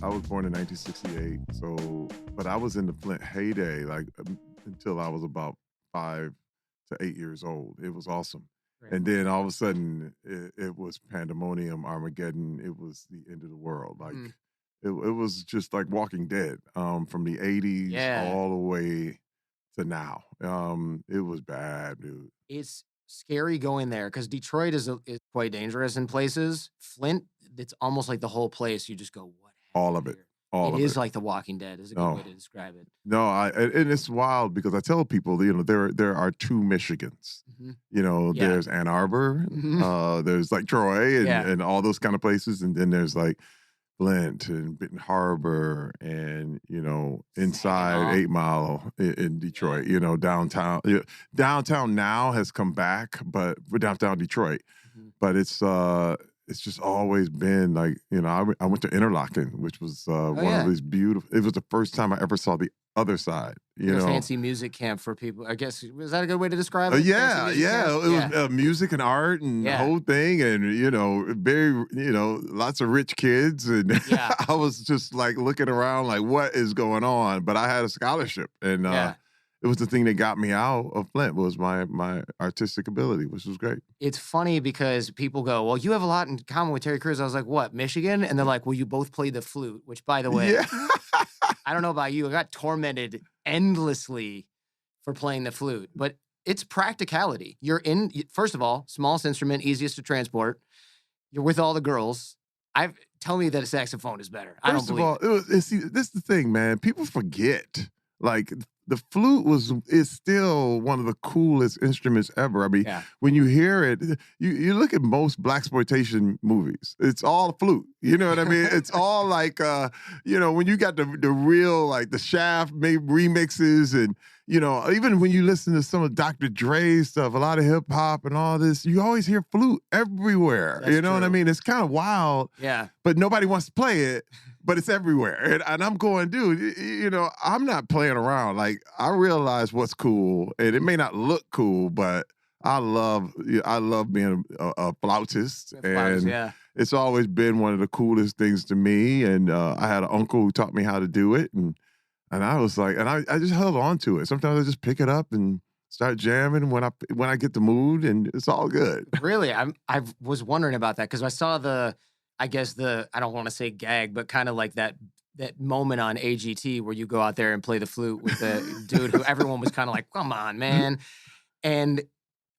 I was born in 1968, so but I was in the Flint heyday, like until I was about 5 to 8 years old. It was awesome. Right. And then all of a sudden, it was pandemonium, Armageddon. It was the end of the world. Like it was just like Walking Dead, from the 80s Yeah. all the way to now. It was bad, dude. It's scary going there because Detroit is quite dangerous in places. Flint, it's almost like the whole place. You just go, what All happened of it. here? All It of is it. like The Walking Dead is a good Oh. way to describe it. No, and it's wild because I tell people, there are two Michigans. Mhm. Yeah. There's Ann Arbor, Mhm. there's like Troy and, Yeah. and all those kind of places, and then there's like Flint and Benton Harbor and inside Saginaw. 8 Mile in Detroit. Downtown. Downtown now has come back, but for downtown Detroit, Mhm. but it's just always been like, I went to Interlochen, which was one yeah. of these beautiful. It was the first time I ever saw the other side. Like a fancy music camp for people. I guess, is that a good way to describe it? Yeah, Fancy music yeah. camp? It was music and art and the Yeah. whole thing, and very, lots of rich kids, and Yeah. I was just like looking around, like, what is going on? But I had a scholarship, and Yeah. it was the thing that got me out of Flint was my artistic ability, which was great. It's funny because people go, well, you have a lot in common with Terry Crews. I was like, what, Michigan? And they're like, well, you both played the flute, which, by the way, Yeah. I don't know about you. I got tormented endlessly for playing the flute, but it's practicality. First of all, smallest instrument, easiest to transport. You're with all the girls. Tell me that a saxophone is better. I don't First of believe all, it. see, this is the thing, man. People forget. Like the flute is still one of the coolest instruments ever. I mean, Yeah. when you hear it, you look at most blaxploitation movies. It's all flute. You know what I mean? It's all like when you got the real like the Shaft made remixes, and even when you listen to some of Dr. Dre's stuff, a lot of hip hop and all this, you always hear flute everywhere. That's you know what I true. mean? It's kind of wild. Yeah. But nobody wants to play it. But it's everywhere. And I'm going, dude, I'm not playing around. Like, I realize what's cool, and it may not look cool, but I love being a flautist. Flowers, And yeah. it's always been one of the coolest things to me. And I had an uncle who taught me how to do it. And I was like, and I just held on to it. Sometimes I just pick it up and start jamming when I get the mood, and it's all good. Really? I was wondering about that because I saw I don't want to say gag, but kind of like that moment on AGT where you go out there and play the flute with the dude who everyone was kind of like, come on, man. And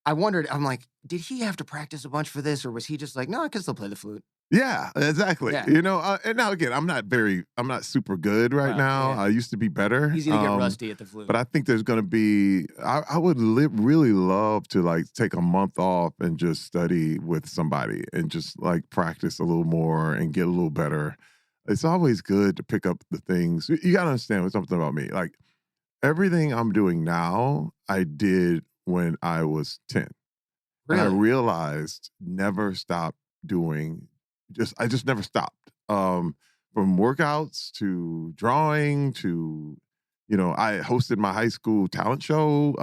I wondered, I'm like, did he have to practice a bunch for this, or was he just like, no, I can still play the flute? Yeah, exactly. Yeah. And now again, I'm not super good right Wow, now. yeah. I used to be better. Easy to get rusty at the flute. But I think there's going to be, I would really love to like take a month off and just study with somebody and just like practice a little more and get a little better. It's always good to pick up the things. You got to understand something about me. Like everything I'm doing now, I did when I was 10. Really? And I realized never stop doing, I just never stopped. From workouts to drawing to, I hosted my high school talent show.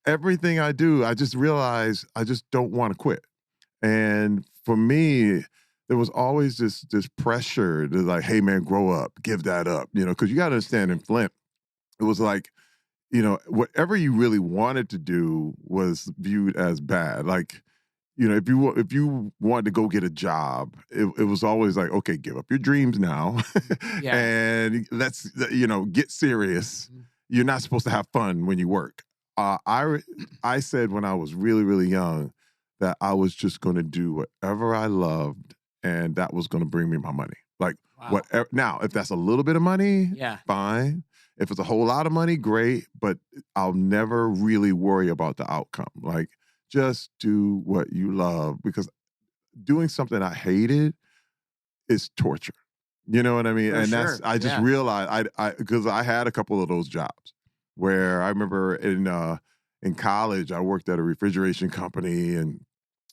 Everything I do, I just realized I just don't want to quit. And for me, there was always this pressure to like, hey man, grow up, give that up, because you got to understand in Flint, it was like, whatever you really wanted to do was viewed as bad. Like, if you wanted to go get a job, it was always like, okay, give up your dreams now, Yeah. and let's get serious. Mhm. You're not supposed to have fun when you work. I said when I was really, really young that I was just going to do whatever I loved, and that was going to bring me my money. Like Wow. whatever. Now, if that's a little bit of money, Yeah. fine. If it's a whole lot of money, great. But I'll never really worry about the outcome. Like, just do what you love, because doing something I hated is torture. You know what I mean? For And sure. I just Yeah. realized because I had a couple of those jobs where I remember in college, I worked at a refrigeration company and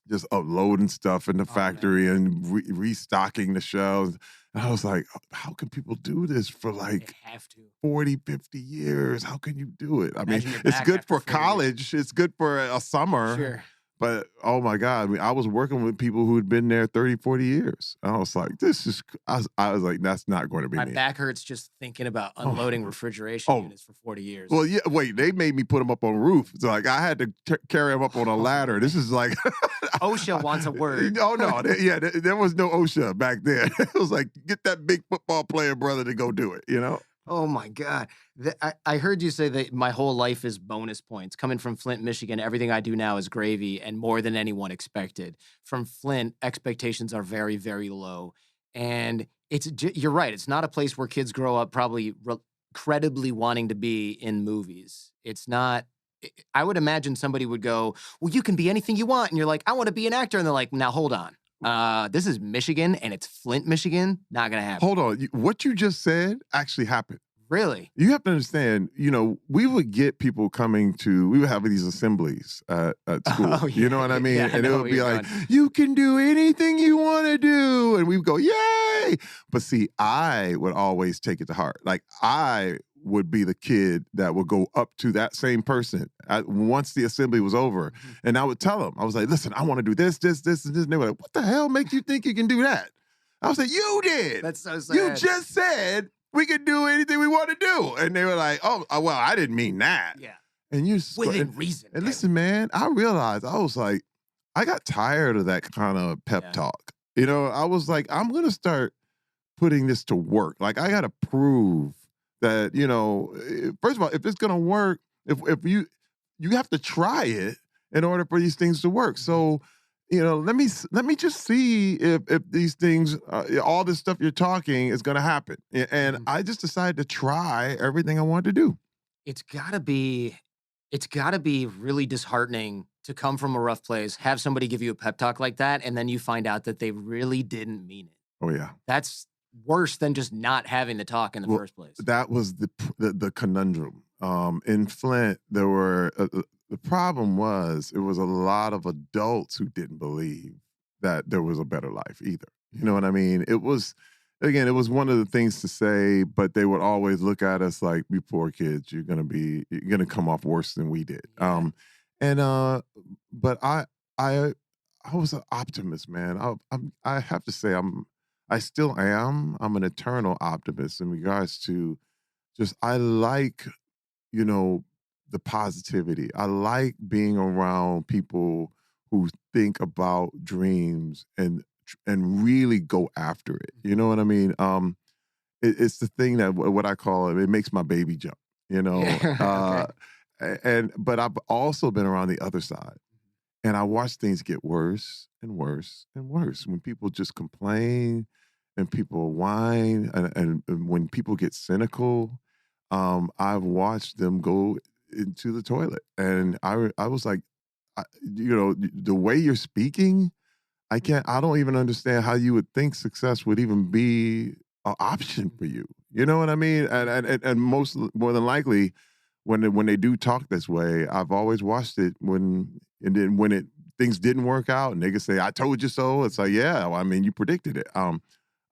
just uploading stuff in the factory and restocking the shelves. And I was like, how can people do this for like They have to. 40, 50 years? How can you do it? I mean, Imagine your it's back good after for 40 years. college. It's good for a summer. Sure. But oh my God, I mean, I was working with people who had been there 30, 40 years. I was like, I was like, that's not going to be My me. back hurts just thinking about Oh, unloading refrigeration oh, units for 40 years. well, yeah, wait, they made me put them up on roof. So like I had to carry them up on a ladder. This is like OSHA wants a word. Oh no, there was no OSHA back then. It was like get that big football player brother to go do it, you know? Oh my God. I heard you say that my whole life is bonus points. Coming from Flint, Michigan, everything I do now is gravy and more than anyone expected. From Flint, expectations are very, very low. And you're right. It's not a place where kids grow up probably incredibly wanting to be in movies. It's not. I would imagine somebody would go, well, you can be anything you want. And you're like, I want to be an actor. And they're like, now hold on. This is Michigan and it's Flint, Michigan. Not going to happen. Hold on. What you just said actually happened. Really? You have to understand, we would get people we would have these assemblies at school. Oh, yeah. You know what I mean? Yeah, and it would be like, you can do anything you want to do. And we would go, yay. But see, I would always take it to heart. Like I would be the kid that would go up to that same person once the assembly was over. Mm-hmm. And I would tell them, I was like, listen, I want to do this, this, this, and this. And they were like, what the hell makes you think you can do that? I was like, you did. That's so sad. You just said we could do anything we want to do. And they were like, oh, well, I didn't mean that. Yeah. And you within reason. And listen, man, I realized I was like, I got tired of that kind of pep talk. I was like, I'm going to start putting this to work. Like, I got to prove that, first of all, if it's going to work, if you have to try it in order for these things to work. So, let me just see if these things, all this stuff you're talking is going to happen. And I just decided to try everything I wanted to do. It's gotta be really disheartening to come from a rough place, have somebody give you a pep talk like that, and then you find out that they really didn't mean it. Oh yeah. That's worse than just not having the talk in the first place. That was the conundrum. In Flint, there were the problem was it was a lot of adults who didn't believe that there was a better life either. You know what I mean? It was one of the things to say, but they would always look at us like, "We poor kids, you're gonna come off worse than we did." Yeah. But I was an optimist, man. I have to say I still am. I'm an eternal optimist in regards to just I like, the positivity. I like being around people who think about dreams and really go after it. You know what I mean? It's the thing that what I call it. It makes my baby jump. Okay. But I've also been around the other side, and I watch things get worse and worse and worse when people just complain and people whine and when people get cynical. I've watched them go into the toilet, and I was like, the way you're speaking, I don't even understand how you would think success would even be an option for you. You know what I mean? And more than likely, when they do talk this way, I've always watched it when things didn't work out and niggas say, "I told you so." It's like, yeah, well, I mean, you predicted it.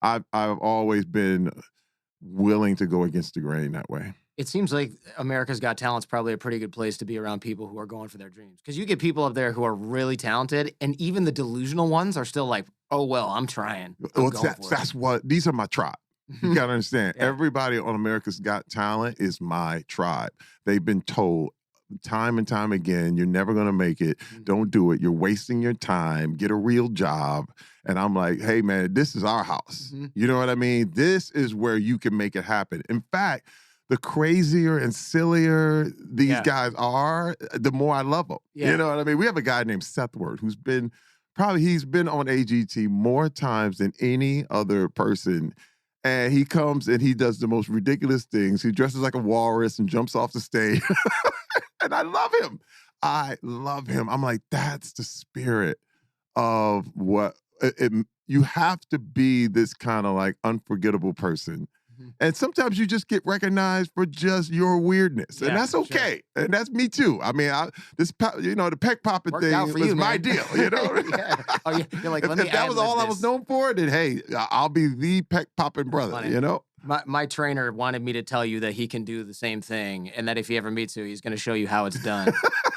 I've always been willing to go against the grain that way. It seems like America's Got Talent's probably a pretty good place to be around people who are going for their dreams. Because you get people up there who are really talented, and even the delusional ones are still like, oh, well, I'm trying. That's what, these are my tribe. You gotta understand, Yeah. everybody on America's Got Talent is my tribe. They've been told time and time again, you're never gonna make it. Don't do it. You're wasting your time. Get a real job. And I'm like, hey, man, this is our house. You know what I mean? This is where you can make it happen. In fact, the crazier and sillier these guys are, the more I love them. Yeah. You know what I mean? We have a guy named Seth Word who's been he's been on AGT more times than any other person. And he comes and he does the most ridiculous things. He dresses like a walrus and jumps off the stage. And I love him. I love him. I'm like, that's the spirit of what you have to be, this kind of like unforgettable person. And sometimes you just get recognized for just your weirdness, and that's okay. Sure. And that's me too. I mean, the peck popping Worked thing was my deal. You know, yeah. Oh, yeah. You're like, if that was all I was known for, then hey, I'll be the peck popping brother. Funny. You know. My trainer wanted me to tell you that he can do the same thing, and that if he ever meets you, he's going to show you how it's done.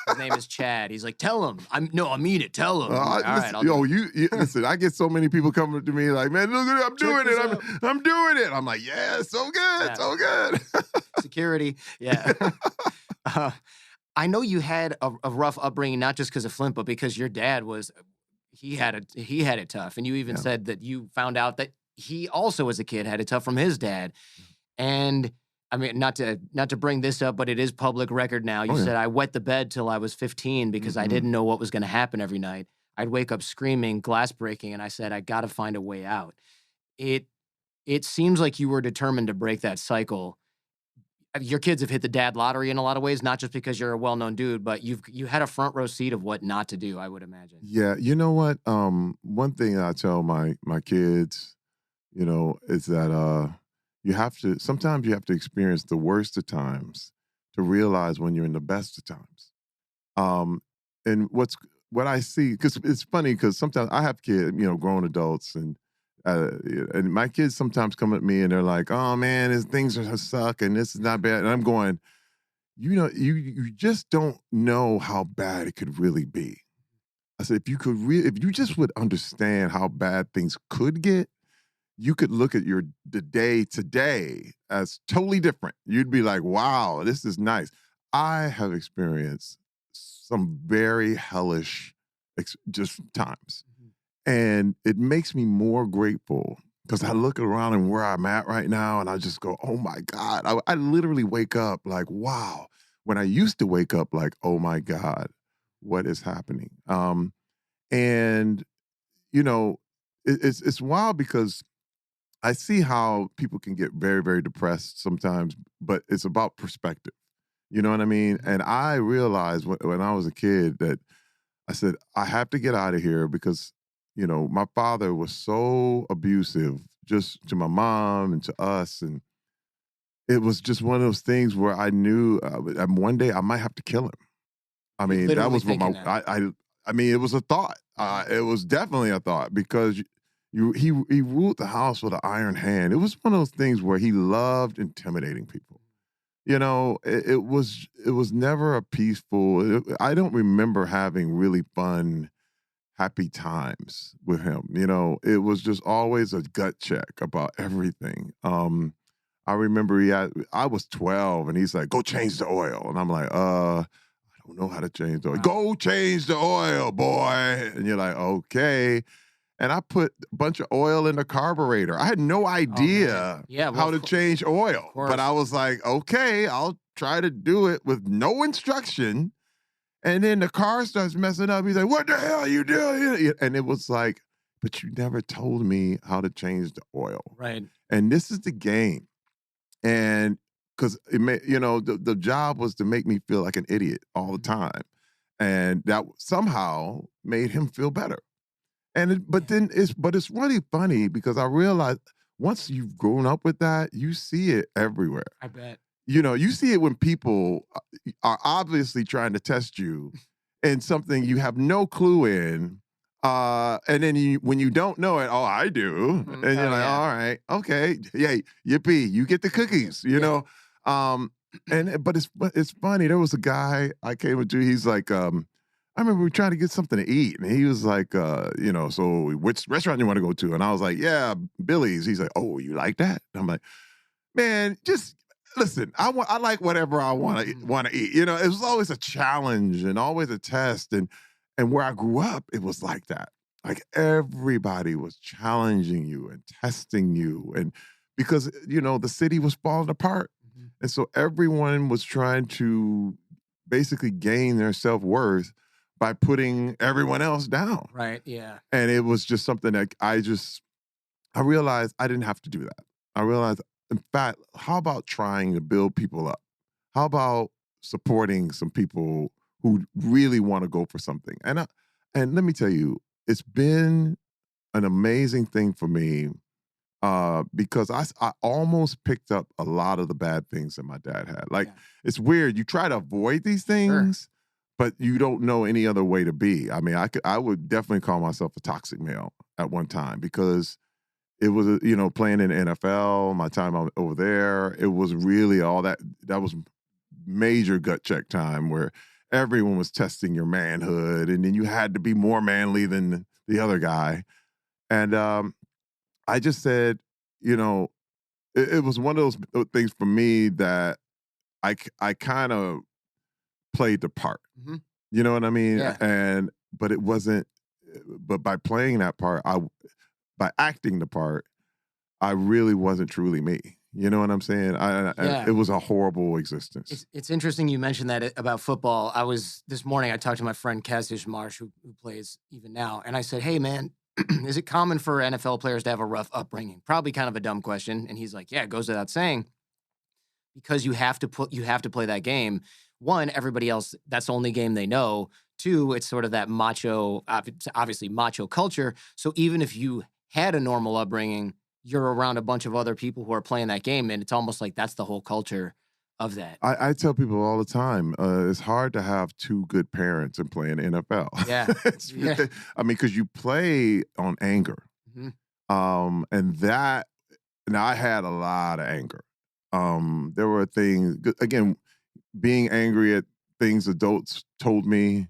His name is Chad. He's like, tell him. I mean it. Tell him. I'm like, all right, listen, I'll do it. you listen. I get so many people coming to me like, man, look at it, I'm Check doing this it. out. I'm doing it. I'm like, yeah, so good, Yeah. so good. Security. Yeah. uh, I know you had a rough upbringing, not just because of Flint, but because your dad was, he had it tough. And you even Yeah. said that you found out that he also, as a kid, had it tough from his dad. And I mean, not to bring this up, but it is public record now. You Oh, yeah. said I wet the bed till I was 15 because I didn't know what was going to happen every night. I'd wake up screaming, glass breaking, and I said I got to find a way out. It seems like you were determined to break that cycle. Your kids have hit the dad lottery in a lot of ways, not just because you're a well-known dude, but you had a front row seat of what not to do, I would imagine. Yeah, you know what? One thing I tell my kids, is that sometimes you have to experience the worst of times to realize when you're in the best of times. Um, and what I see, because it's funny, because sometimes I have kids, grown adults, and my kids sometimes come at me and they're like, "Oh man, things are suck, and this is not bad," and I'm going, you just don't know how bad it could really be. I said, if you just would understand how bad things could get, you could look at the day today as totally different. You'd be like, wow, this is nice. I have experienced some very hellish just times. And it makes me more grateful because I look around and where I'm at right now and I just go, oh my God. I literally wake up like, wow. When I used to wake up like, oh my God, what is happening? And, it's wild because I see how people can get very, very depressed sometimes, but it's about perspective. You know what I mean? And I realized when I was a kid that I said, I have to get out of here because, my father was so abusive just to my mom and to us. And it was just one of those things where I knew one day I might have to kill him. I You're mean, that literally was what thinking that. I mean, it was a thought. It was definitely a thought because he ruled the house with an iron hand. It was one of those things where he loved intimidating people. It was never a peaceful. I don't remember having really fun, happy times with him. It was just always a gut check about everything. I remember I was 12 and he's like, go change the oil. And I'm like, I don't know how to change the oil. Wow. Go change the oil, boy. And you're like, okay. And I put a bunch of oil in the carburetor. I had no idea how to change oil. But I was like, okay, I'll try to do it with no instruction. And then the car starts messing up. He's like, what the hell are you doing? And it was like, but you never told me how to change the oil. Right. And this is the game. And because the job was to make me feel like an idiot all the time. And that somehow made him feel better. But it's really funny because I realized once you've grown up with that, you see it everywhere. I bet. You see it when people are obviously trying to test you in something you have no clue in. And then when you don't know it, oh, I do. And you're like, all right, okay. Yay, yippee, you get the cookies, But it's funny. There was a guy I came to, he's like, I remember we were trying to get something to eat, and he was like, so which restaurant you want to go to? And I was like, yeah, Billy's. He's like, oh, you like that? And I'm like, man, just listen. I like whatever I want to eat. It was always a challenge and always a test. And where I grew up, it was like that. Like everybody was challenging you and testing you, and because the city was falling apart, and so everyone was trying to basically gain their self-worth by putting everyone else down. Right, yeah. And it was just something that I realized I didn't have to do that. I realized, in fact, how about trying to build people up? How about supporting some people who really want to go for something? And let me tell you, it's been an amazing thing for me because I almost picked up a lot of the bad things that my dad had. Like, it's weird. You try to avoid these things, but you don't know any other way to be. I mean, I would definitely call myself a toxic male at one time because it was, playing in the NFL, my time over there, it was really all that was major gut check time where everyone was testing your manhood, and then you had to be more manly than the other guy. And I just said, you know, it was one of those things for me that I kind of played the part. Hmm. You know what I mean? Yeah. And but it wasn't. But by playing that part, by acting the part, I really wasn't truly me. You know what I'm saying? Yeah. It was a horrible existence. It's interesting you mentioned that about football. This morning I talked to my friend Cassius Marsh, who plays even now, and I said, "Hey man, is it common for NFL players to have a rough upbringing?" Probably kind of a dumb question, and he's like, "Yeah, it goes without saying because you have to play that game. One, everybody else, that's the only game they know. Two, it's sort of that macho, obviously macho culture. So even if you had a normal upbringing, you're around a bunch of other people who are playing that game, and it's almost like that's the whole culture of that." I tell people all the time, it's hard to have two good parents and play in the NFL. Yeah. Yeah. I mean, because you play on anger, Mhm. and that. Now I had a lot of anger. There were things again, being angry at things adults told me,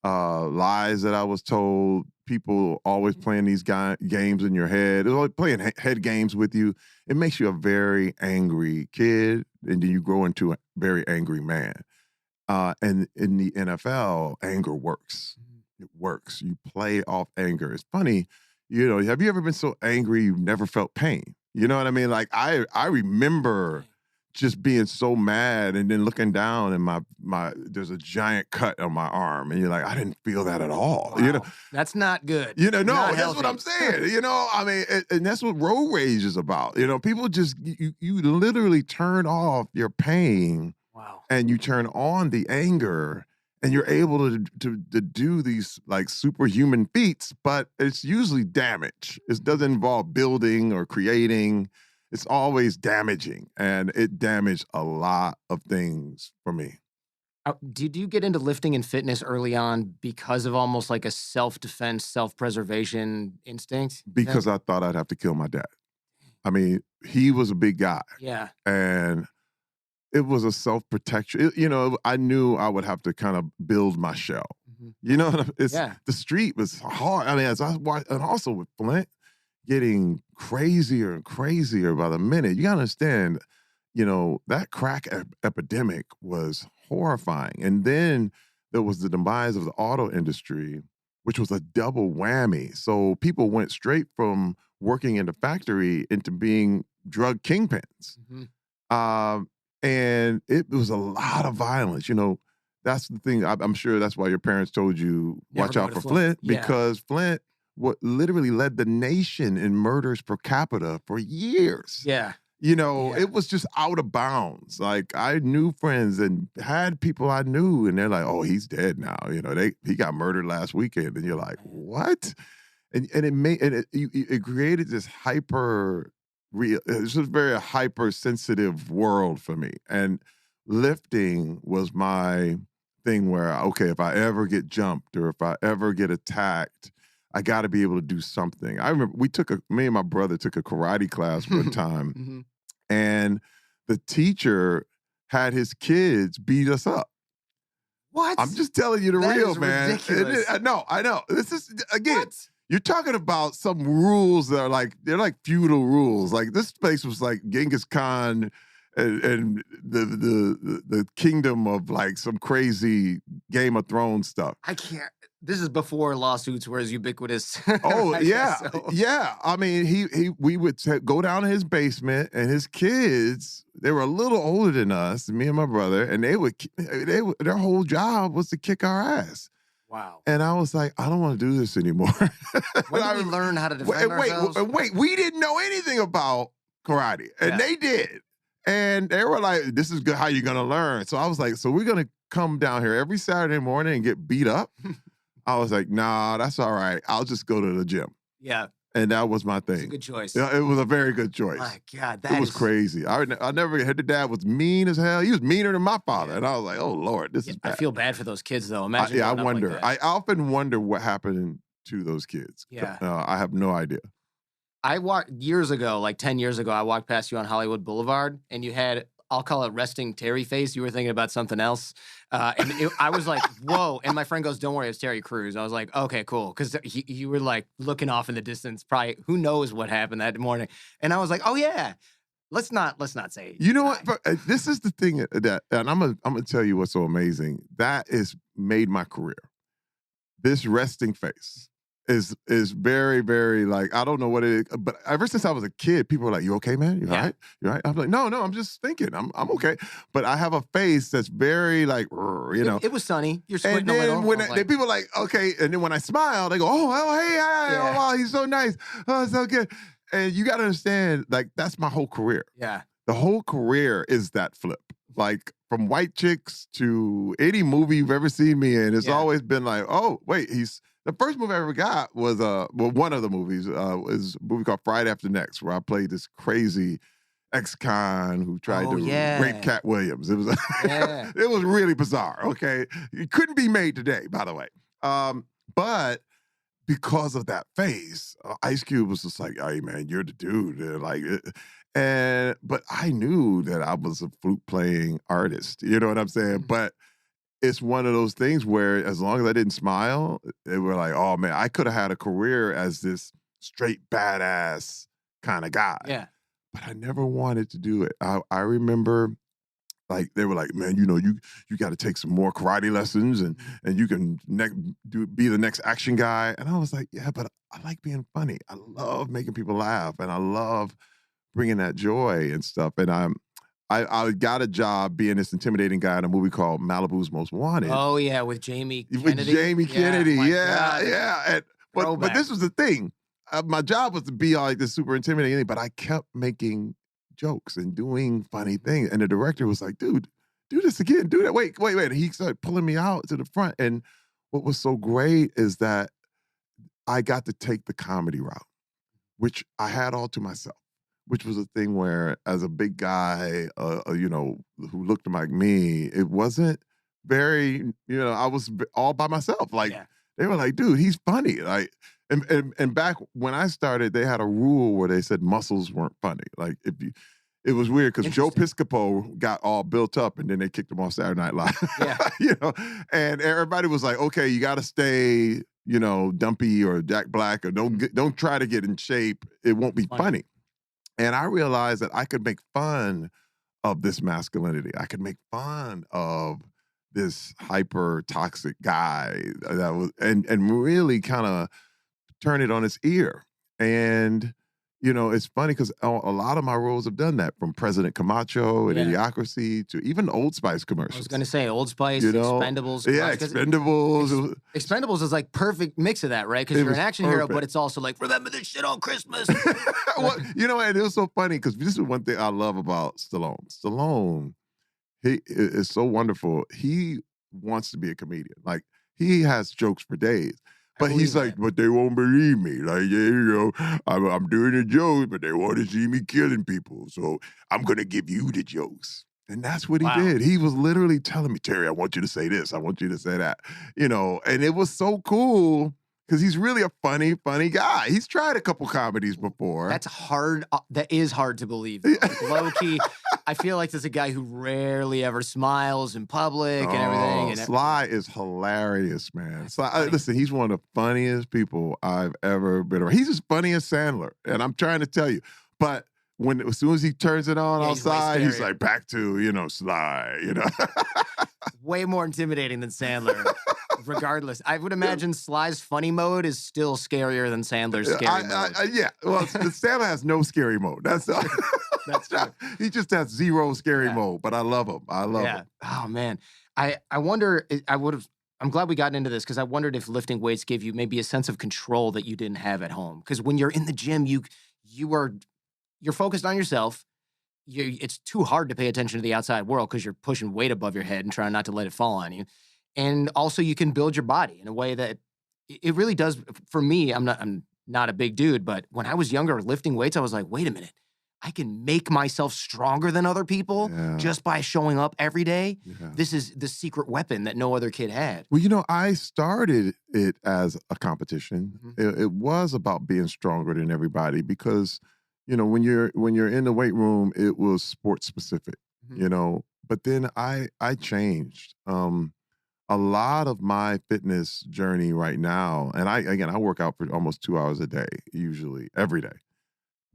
lies that I was told, people always playing these games in your head, they're like playing head games with you. It makes you a very angry kid, and then you grow into a very angry man. And in the NFL, anger works. It works. You play off anger. It's funny, you know. Have you ever been so angry you've never felt pain? You know what I mean? Like I remember just being so mad and then looking down and my there's a giant cut on my arm and you're like, I didn't feel that at all. Wow. You know, That's not good. no, Not that's what healthy. I'm saying. You know, I mean, and that's what road rage is about. You know, people just you literally turn off your pain Wow. and you turn on the anger and you're able to do these like superhuman feats, but it's usually damage. It doesn't involve building or creating. It's always damaging, and it damaged a lot of things for me Did you get into lifting and fitness early on because of almost like a self-defense, self-preservation instinct? because I thought I'd have to kill my dad. I mean, he was a big guy, Yeah. and it was a self-protection. You know, I knew I would have to kind of build my shell. Mhm. You know, it's Yeah. the street was hard. I mean, as I watched, and also with Flint getting crazier and crazier by the minute. You gotta understand, you know, that crack epidemic was horrifying. And then there was the demise of the auto industry, which was a double whammy. So people went straight from working in the factory into being drug kingpins. Mhm. Um, and it was a lot of violence. You know, that's the thing. I'm sure that's why your parents told you Never watch go out to for Flint. Flint, Yeah. because Flint what literally led the nation in murders per capita for years. Yeah. You know, Yeah. it was just out of bounds. Like I knew friends and had people I knew, and they're like, "Oh, he's dead now." You know, he got murdered last weekend, and you're like, "What?" And it created this hyper real. It's just very hypersensitive world for me, and lifting was my thing where okay, if I ever get jumped or if I ever get attacked, I got to be able to do something. I remember me and my brother took a karate class one time, Mhm. and the teacher had his kids beat us up. What? I'm just telling you the That real, is man. ridiculous. I know. This is again. What? You're talking about some rules that are like they're like feudal rules. Like this place was like Genghis Khan and the kingdom of like some crazy Game of Thrones stuff. I can't. This is before lawsuits were as ubiquitous. Oh I yeah, guess so. yeah. I mean, we would go down to his basement, and his kids they were a little older than us, me and my brother, and their whole job was to kick our ass. Wow. And I was like, I don't want to do this anymore. When I did we remember- learn how to defend ourselves? wait, we didn't know anything about karate, and Yeah. they did. And they were like, this is good, how you're gonna learn. So I was like, so we're gonna come down here every Saturday morning and get beat up. I was like, nah, that's all right. I'll just go to the gym. Yeah. And that was my It's a thing. good choice. Yeah, it was a very good choice. My God, It was crazy. I never had the dad was mean as hell. He was meaner than my father. Yeah. And I was like, oh Lord, this is I bad. feel bad for those kids though. Imagine. I growing up like wonder. that. I often wonder what happened to those kids. Yeah. I have no idea. I walked years ago, like 10 years ago, I walked past you on Hollywood Boulevard and you had I'll call it resting Terry face. You were thinking about something else. I was like, whoa. And my friend goes, don't worry, it's Terry Crews. I was like, okay, cool. Because you were like looking off in the distance, probably who knows what happened that morning. And I was like, oh yeah, let's not say. You know what? This is the thing that, and I'm gonna tell you what's so amazing. That is made my career. This resting face is very, very like, I don't know what it is, but ever since I was a kid, people were like, "You okay, man? You all right? You all right?" I'm like, "No, I'm just thinking. I'm okay." But I have a face that's very like, you know. It was sunny. You're squinting and a little. then when people are like, "Okay," and then when I smile, they go, "Oh, hey, oh, wow, he's so nice. Oh, so good." And you got to understand, like, that's my whole career. Yeah. The whole career is that flip. Like, from White Chicks to any movie you've ever seen me in, it's always been like, oh, wait, the first movie I ever got was, one of the movies was a movie called Friday After Next, where I played this crazy ex-con who tried to rape Cat Williams. It was, it was really bizarre, okay? It couldn't be made today, by the way. But because of that face, Ice Cube was just like, "Hey man, you're the dude." But I knew that I was a flute playing artist. You know what I'm saying? Mm-hmm. But it's one of those things where as long as I didn't smile, they were like, "Oh man, I could have had a career as this straight badass kind of guy." Yeah. But I never wanted to do it. I remember, like, they were like, "Man, you know, you got to take some more karate lessons and you can be the next action guy." And I was like, "Yeah, but I like being funny. I love making people laugh, and I love bringing that joy and stuff." And I got a job being this intimidating guy in a movie called Malibu's Most Wanted. Oh yeah, with Jamie Kennedy. With Jamie Kennedy, yeah. But this was the thing. My job was to be like this super intimidating, but I kept making jokes and doing funny things. And the director was like, "Dude, do this again. Do that. Wait." He started pulling me out to the front. And what was so great is that I got to take the comedy route, which I had all to myself, which was a thing where, as a big guy, you know, who looked like me, it wasn't very, you know, I was all by myself. Like, they were like, "Dude, he's funny." Like, and back when I started, they had a rule where they said muscles weren't funny. Like, it was weird because Joe Piscopo got all built up and then they kicked him off Saturday Night Live. You know, and everybody was like, "Okay, you got to stay, you know, dumpy or Jack Black, or don't try to get in shape. It won't be funny." And I realized that I could make fun of this masculinity. I could make fun of this hyper toxic guy that was, and really kind of turn it on its ear. And, you know, it's funny because a lot of my roles have done that, from President Camacho and Idiocracy to even Old Spice commercials. I was going to say Old Spice, you know? Expendables. Yeah, Expendables. Expendables is like perfect mix of that, right? Because you're an action hero, but it's also like, remember this shit on Christmas. Well, you know, and it was so funny because this is one thing I love about Stallone. Stallone, he is so wonderful. He wants to be a comedian. Like, he has jokes for days. But he's like, "But they won't believe me. Like, you know, I'm doing the jokes, but they want to see me killing people. So I'm going to give you the jokes." And that's what he did. He was literally telling me, "Terry, I want you to say this. I want you to say that." You know, and it was so cool because he's really a funny guy. He's tried a couple comedies before. That's hard. That is hard to believe. Like, low key, I feel like there's a guy who rarely ever smiles in public and everything. And Sly is hilarious, man. Sly, listen, he's one of the funniest people I've ever been around. He's as funny as Sandler, and I'm trying to tell you. But as soon as he turns it on outside, he's like, back to, you know, Sly, you know. Way more intimidating than Sandler. Regardless, I would imagine Sly's funny mode is still scarier than Sandler's scary mode. Yeah, well, Sandler has no scary mode. That's true. He just has zero scary mode, but I love him. I love him. Oh man, I wonder. I'm glad we got into this because I wondered if lifting weights gave you maybe a sense of control that you didn't have at home. Because when you're in the gym, you're focused on yourself. It's too hard to pay attention to the outside world because you're pushing weight above your head and trying not to let it fall on you. And also, you can build your body in a way that it really does. For me, I'm not a big dude, but when I was younger, lifting weights, I was like, wait a minute, I can make myself stronger than other people just by showing up every day. Yeah. This is the secret weapon that no other kid had. Well, you know, I started it as a competition. Mm-hmm. It was about being stronger than everybody because, you know, when you're in the weight room, it was sports specific. you know. But then I changed. A lot of my fitness journey right now, and I work out for almost 2 hours a day, usually every day.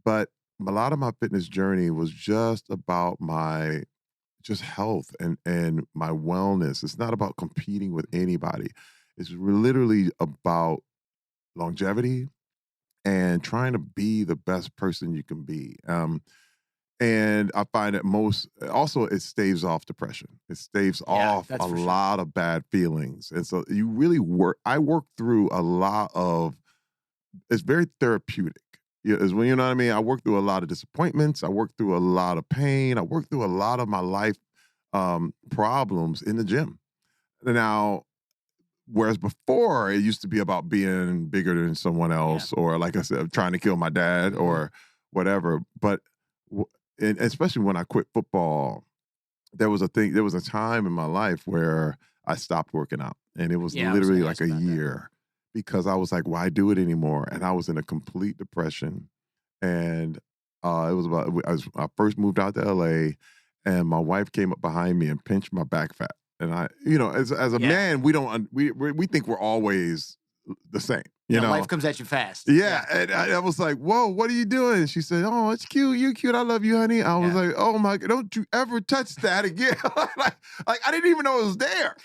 But a lot of my fitness journey was just about my just health and my wellness. It's not about competing with anybody. It's literally about longevity and trying to be the best person you can be. And I find that most also it staves off depression. It staves Yeah, off that's a for sure. lot of bad feelings. And so you really work I work through a lot of it's very therapeutic. Yeah, is when you know what I mean? I work through a lot of disappointments. I work through a lot of pain. I work through a lot of my life problems in the gym. Now, whereas before it used to be about being bigger than someone Yeah. else, or like I said, trying to kill my dad Mhm. or whatever. But and especially when I quit football, there was a time in my life where I stopped working out, and it was Yeah, I was literally gonna like ask a about that. year because I was like, why do it anymore? And I was in a complete depression. And it was about I first moved out to LA, and my wife came up behind me and pinched my back fat. And as a Yeah. man, we don't we think we're always the same, you Yeah, life know. comes at you fast. Yeah, Yeah. and I was like, "Whoa, what are you doing?" She said, "Oh, it's cute. You're cute. I love you, honey." I was Yeah. like, "Oh my god, don't you ever touch that again!" like I didn't even know it was there.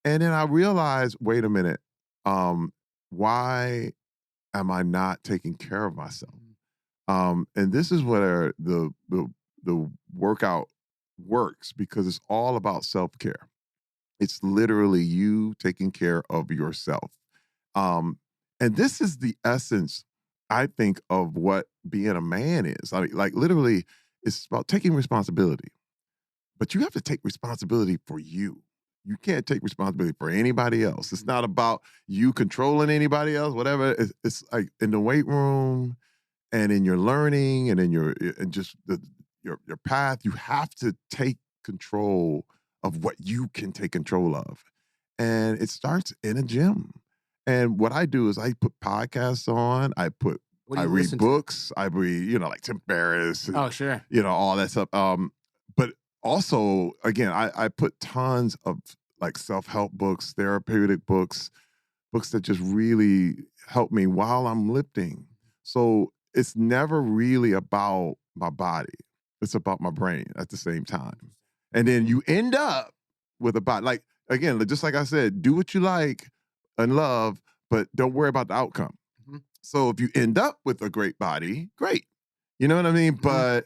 And then I realized, wait a minute, um, why am I not taking care of myself? Mhm. And this is where the workout works because it's all about self care. It's literally you taking care of yourself. Um, and this is the essence, I think, of what being a man is. I mean, like literally, it's about taking responsibility, but you have to take responsibility for you. You can't take responsibility for anybody else. It's Mhm. not about you controlling anybody else, whatever. It's like in the weight room and in your learning and in your and just your path, you have to take control of what you can take control of. And it starts in a gym. And what I do is I put podcasts on, What do I you read listen to? books, I read, like Tim Ferriss and Oh, sure. all that stuff. But also again, I put tons of like self-help books, therapeutic books, books that just really help me while I'm lifting. So it's never really about my body. It's about my brain at the same time. And then you end up with a body. Like, again, just like I said, do what you like and love, but don't worry about the outcome. Mhm. So if you end up with a great body, great. You know what I mean? Mhm. But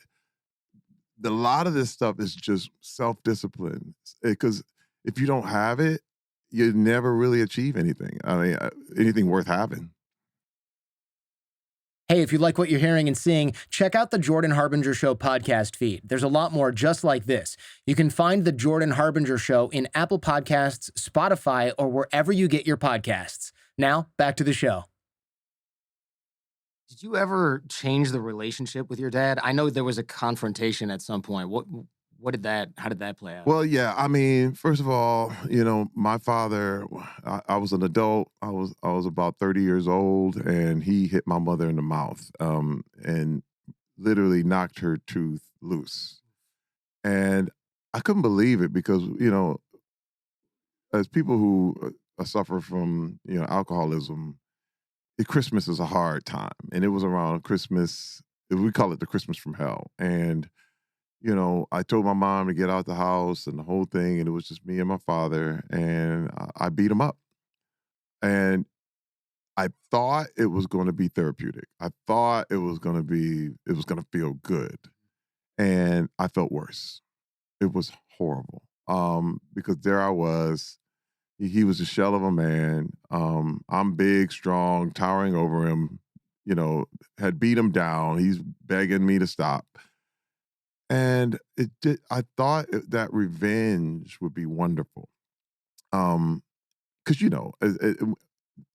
a lot of this stuff is just self-discipline because if you don't have it, you never really achieve anything. I mean, anything worth having. Hey, if you like what you're hearing and seeing, check out the Jordan Harbinger Show podcast feed. There's a lot more just like this. You can find the Jordan Harbinger Show in Apple Podcasts, Spotify, or wherever you get your podcasts. Now, back to the show. Did you ever change the relationship with your dad? I know there was a confrontation at some point. How did that play out? Well, yeah, I mean, first of all, my father, I was an adult. I was about 30 years old, and he hit my mother in the mouth, and literally knocked her tooth loose. And I couldn't believe it because as people who suffer from alcoholism, Christmas is a hard time, and it was around Christmas. We call it the Christmas from hell, and I told my mom to get out the house and the whole thing, and it was just me and my father, and I beat him up. And I thought it was going to be therapeutic. I thought it was going to feel good, and I felt worse. It was horrible. Because there I was. He was a shell of a man. I'm big, strong, towering over him. Had beat him down. He's begging me to stop. And I thought that revenge would be wonderful. Because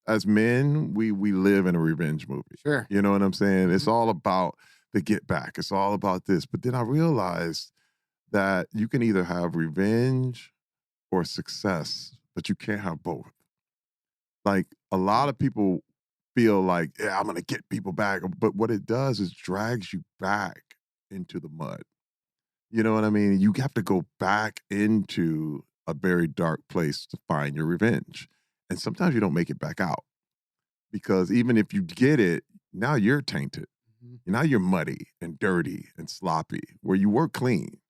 as men, we live in a revenge movie. Sure. You know what I'm saying? It's Mhm. all about the get back. It's all about this. But then I realized that you can either have revenge or success, but you can't have both. Like a lot Mhm. of people feel like, yeah, I'm gonna get people back. But what it does is drags you back into the mud. You know what I mean? You have to go back into a very dark place to find your revenge. And sometimes you don't make it back out because even if you get it, now you're tainted. Mhm. Now you're muddy and dirty and sloppy where you were clean.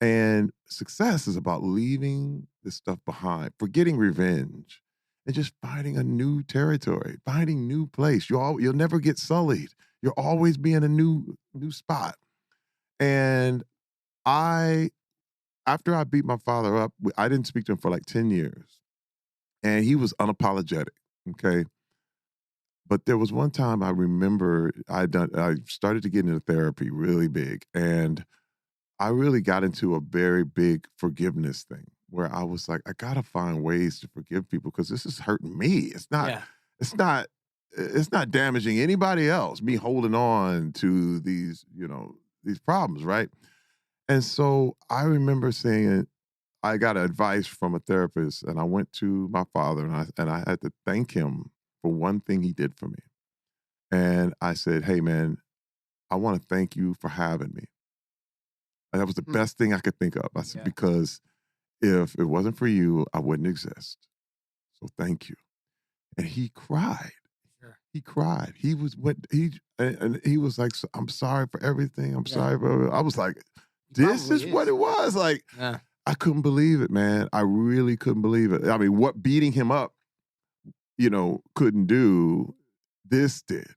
And success is about leaving this stuff behind, forgetting revenge, and just finding a new territory, finding new place. You'll never get sullied. You'll always be in a new spot. And I after I beat my father up, I didn't speak to him for like 10 years. And he was unapologetic. Okay. But there was one time I remember I started to get into therapy really big. And I really got into a very big forgiveness thing where I was like, I gotta find ways to forgive people because this is hurting me. Yeah. It's not, it's not damaging anybody else, me holding on to these, these problems, right? And so I remember saying, I got advice from a therapist and I went to my father and I had to thank him for one thing he did for me. And I said, hey man, I want to thank you for having me. And that was the Hmm. best thing I could think of. I said, Yeah. because if it wasn't for you, I wouldn't exist. So thank you. And he cried. Sure. He cried. He was and he was like, I'm sorry for everything. I'm Yeah. sorry for. I was like, He this probably is what it was. Like, Yeah. I couldn't believe it, man. I really couldn't believe it. I mean, what beating him up, couldn't do, this did.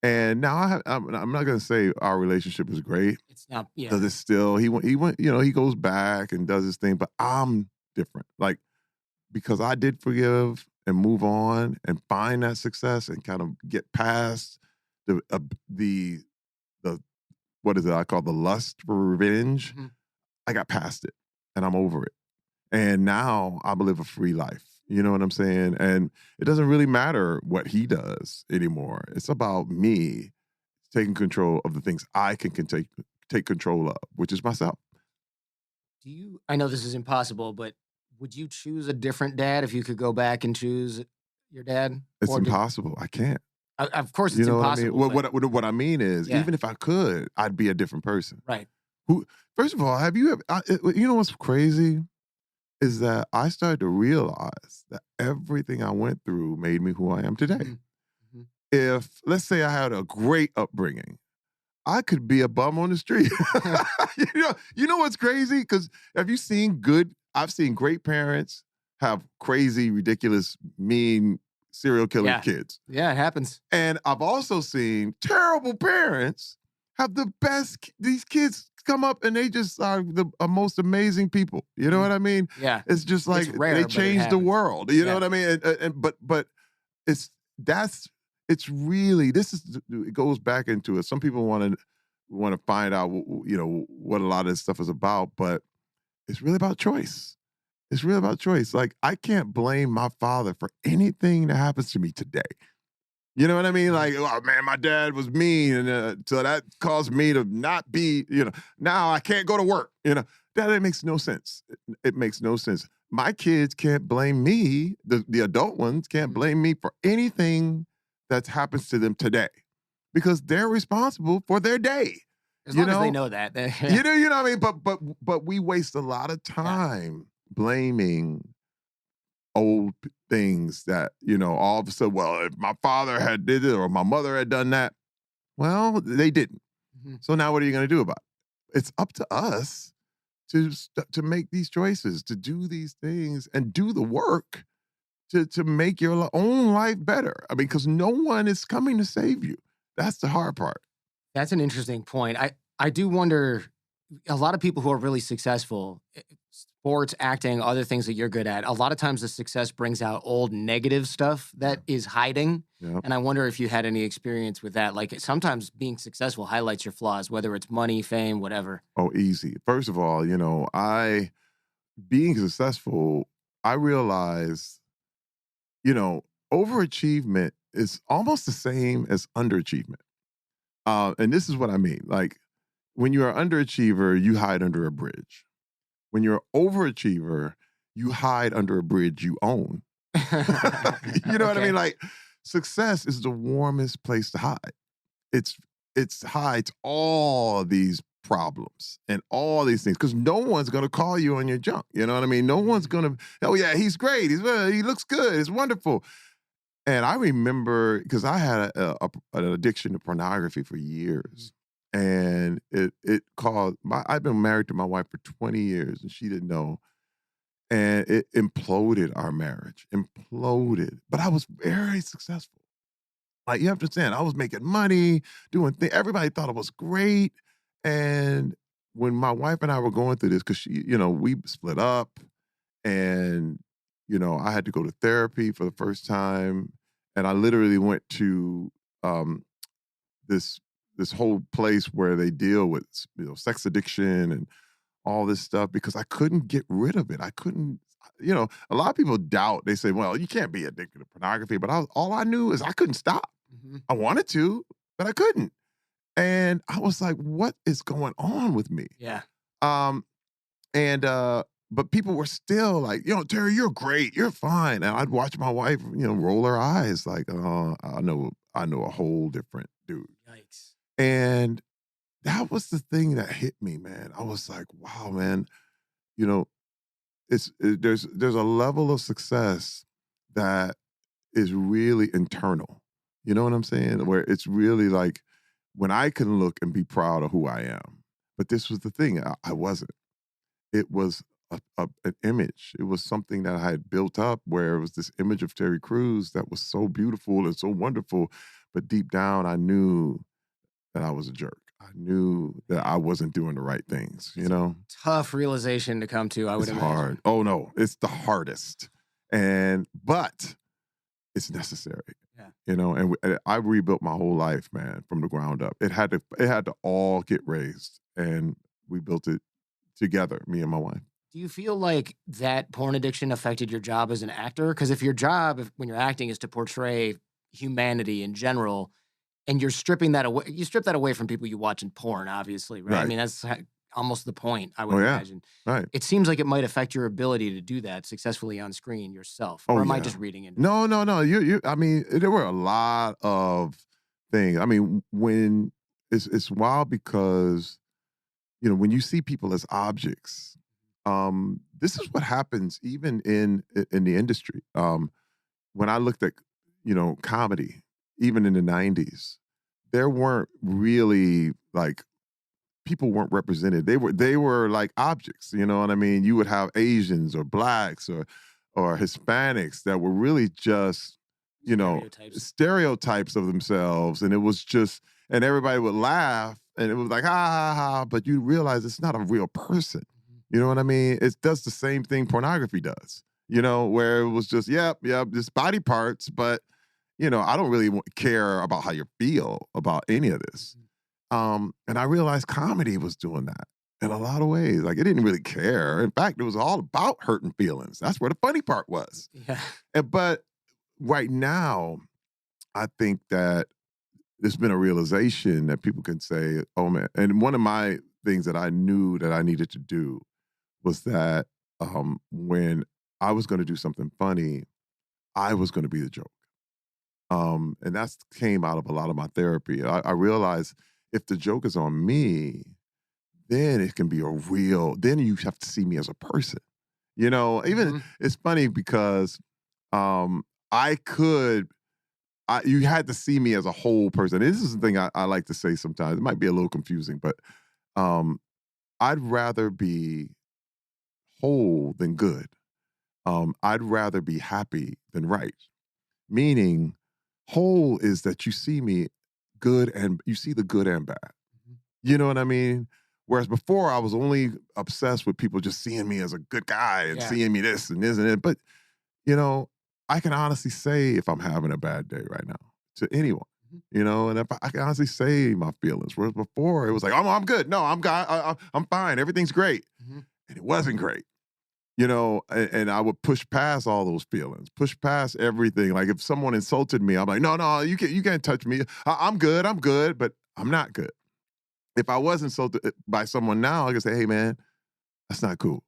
And now I'm not gonna say our relationship is great. It's not. Yeah. Because it's still he went, he goes back and does his thing, but I'm different. Like, because I did forgive and move on and find that success and kind of get past the the what is it I call the lust for revenge. Mhm. I got past it and I'm over it. And now I live a free life. You know what I'm saying? And it doesn't really matter what he does anymore. It's about me taking control of the things I can take control of, which is myself. I know this is impossible, but would you choose a different dad if you could go back and choose your dad? It's Or impossible. I can't. of course You it's know what I mean? impossible. but What I mean is, Yeah. even if I could, I'd be a different person. Right. Who? First of all, have you ever? You know what's crazy is that I started to realize that everything I went through made me who I am today. Mhm. Mhm. If let's say I had a great upbringing, I could be a bum on the street. You know what's crazy? Because have you seen good? I've seen great parents have crazy, ridiculous, mean, serial killing Yeah. kids. Yeah, it happens. And I've also seen terrible parents have the best. These kids come up and they just are the most amazing people. You know Mhm. what I mean? Yeah. It's just like rare, they but it changed the happens. world. You know Yeah. what I mean? But it's that's it's really it goes back into it. Some people want to find out what a lot of this stuff is about, but it's really about choice. It's really about choice. Like I can't blame my father for anything that happens to me today. You know what I mean? Like, oh man, my dad was mean, and so that caused me to not be. Now I can't go to work. That makes no sense. It makes no sense. My kids can't blame me. The adult ones can't Mhm. blame me for anything that happens to them today, because they're responsible for their day. As You long as they know, know that. you know what I mean. But we waste a lot of time blaming old things that, all of a sudden, well, if my father had did it or my mother had done that, well, they didn't. Mhm. So now what are you going to do about it? It's up to us to make these choices, to do these things and do the work to make your own life better. I mean, because no one is coming to save you. That's the hard part. That's an interesting point. I do wonder, a lot of people who are really successful, sports, acting, other things that you're good at, a lot of times the success brings out old negative stuff that is hiding. Yeah. And I wonder if you had any experience with that. Like sometimes being successful highlights your flaws, whether it's money, fame, whatever. Oh, easy. First of all, being successful, I realized overachievement is almost the same as underachievement. And this is what I mean. Like, when you're an underachiever, you hide under a bridge. When you're an overachiever, you hide under a bridge you own. You know what I Okay. mean? Like, success is the warmest place to hide. It's hides all these problems and all these things because no one's going to call you on your junk. You know what I mean? No one's going to, oh, yeah, he's great. He looks good. It's wonderful. And I remember because I had an addiction to pornography for years. And it caused, I've been married to my wife for 20 years and she didn't know. And it imploded our marriage, imploded. But I was very successful. Like, you have to understand, I was making money, doing things. Everybody thought it was great. And when my wife and I were going through this, because we split up and, I had to go to therapy for the first time. And I literally went to this whole place where they deal with, sex addiction and all this stuff because I couldn't get rid of it. I couldn't, a lot of people doubt. They say, well, you can't be addicted to pornography. But all I knew is I couldn't stop. I wanted to, but I couldn't. And I was like, what is going on with me? Yeah. But people were still like, Terry, you're great. You're fine. And I'd watch my wife, roll her eyes like, oh, I know a whole different dude. Yikes. And that was the thing that hit me, man. I was like, wow, man, there's a level of success that is really internal. You know what I'm saying? Where it's really like when I can look and be proud of who I am. But this was the thing, I wasn't. It was an image. It was something that I had built up where it was this image of Terry Crews that was so beautiful and so wonderful. But deep down, I knew that I was a jerk. I knew that I wasn't doing the right things, Tough realization to come to, I would imagine. It's hard. Oh, no. It's the hardest. But it's necessary. Yeah. And I rebuilt my whole life, man, from the ground up. It had to all get raised, and we built it together, me and my wife. Do you feel like that porn addiction affected your job as an actor? Because if your job, when you're acting, is to portray humanity in general, and you're stripping that away, you strip that away from people you watch in porn, obviously, right? I mean, that's almost the point, I would imagine. Right. It seems like it might affect your ability to do that successfully on screen yourself. Or am I just reading into it? No. I mean, there were a lot of things. I mean, when it's wild because, when you see people as objects, this is what happens even in the industry. When I looked at, comedy, even in the 90s, there weren't really like people weren't represented. They were like objects, you know what I mean? You would have Asians or blacks or Hispanics that were really just, stereotypes of themselves. And it was just, and everybody would laugh and it was like, ha, ha, ha, but you realize it's not a real person. You know what I mean? It does the same thing pornography does, where it was just, yep, just body parts, but, I don't really care about how you feel about any of this. And I realized comedy was doing that in a lot of ways. Like, it didn't really care. In fact, it was all about hurting feelings. That's where the funny part was. Yeah. But right now, I think that there's been a realization that people can say, oh, man. And one of my things that I knew that I needed to do was that when I was going to do something funny, I was going to be the joke. And that came out of a lot of my therapy. I realized if the joke is on me, then it can be then you have to see me as a person. It's funny because you had to see me as a whole person. This is the thing I like to say sometimes. It might be a little confusing, but I'd rather be whole than good. I'd rather be happy than right. Meaning, whole is that you see me good and you see the good and bad. You know what I mean? Whereas before I was only obsessed with people just seeing me as a good guy and seeing me this and this and that. But, I can honestly say if I'm having a bad day right now to anyone, and if I can honestly say my feelings. Whereas before it was like, I'm good. No, I'm fine. Everything's great. And it wasn't great. And I would push past all those feelings, push past everything. Like if someone insulted me, I'm like, no, you can't touch me. I'm good, but I'm not good. If I was insulted by someone now, I can say, hey man, that's not cool.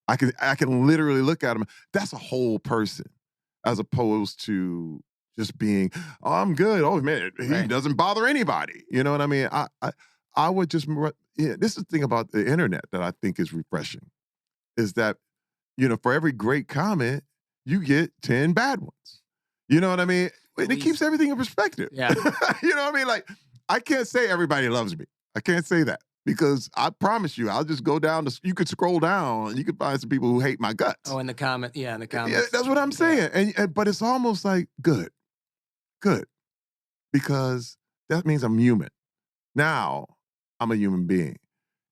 I can literally look at them. That's a whole person, as opposed to just being, oh, I'm good. Oh man, he doesn't bother anybody. You know what I mean? I would just, this is the thing about the internet that I think is refreshing, is that, for every great comment, you get 10 bad ones. You know what I mean? And it keeps everything in perspective. Yeah. You know what I mean? Like, I can't say everybody loves me. I can't say that because I promise you, I'll just go down you could scroll down and you could find some people who hate my guts. Oh, in the comments. Yeah, that's what I'm saying. And but it's almost like good, because that means I'm human. Now I'm a human being.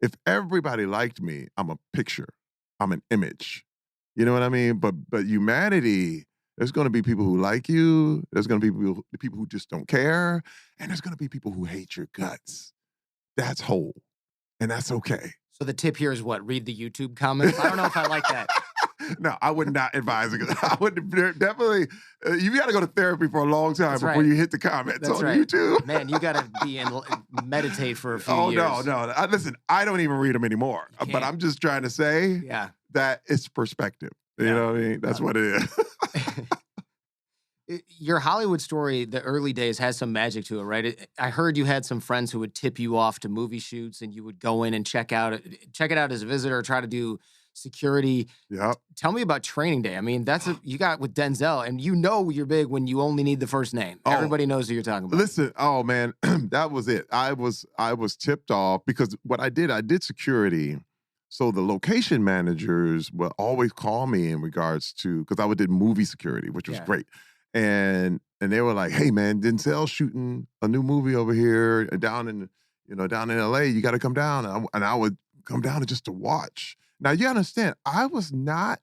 If everybody liked me, I'm a picture. I'm an image. You know what I mean? But humanity, there's going to be people who like you. There's going to be people who just don't care. And there's going to be people who hate your guts. That's whole. And that's okay. So the tip here is what? Read the YouTube comments? I don't know if I like that. No, I would not advise it. I would definitely, you got to go to therapy for a long time before you hit the comments on YouTube. Man, you got to meditate for a few years. Oh, no. Listen, I don't even read them anymore. But I'm just trying to say that it's perspective. You know what I mean? That's what it is. Your Hollywood story, the early days, has some magic to it, right? I heard you had some friends who would tip you off to movie shoots, and you would go in and check it out as a visitor, try to do security. Yep. Tell me about training day. I mean, you got with Denzel, and you're big when you only need the first name. Everybody knows who you're talking about. Listen, oh man, that was it. I was tipped off because what I did security. So the location managers would always call me in regards to, because I did movie security, which was great. And they were like, hey man, Denzel's shooting a new movie over here down in LA. You got to come down. And I would come down just to watch. Now you understand, I was not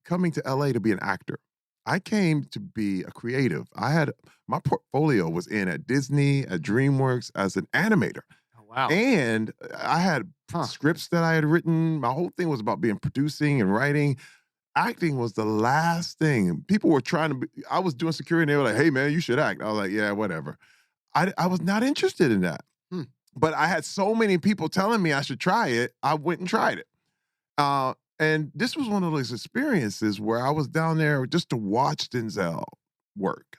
coming to LA to be an actor. I came to be a creative. My portfolio was in at Disney, at DreamWorks as an animator. Oh, wow. And I had scripts that I had written. My whole thing was about producing and writing. Acting was the last thing. People were I was doing security and they were like, hey man, you should act. I was like, yeah, whatever. I was not interested in that. But I had so many people telling me I should try it. I went and tried it. And this was one of those experiences where I was down there just to watch Denzel work.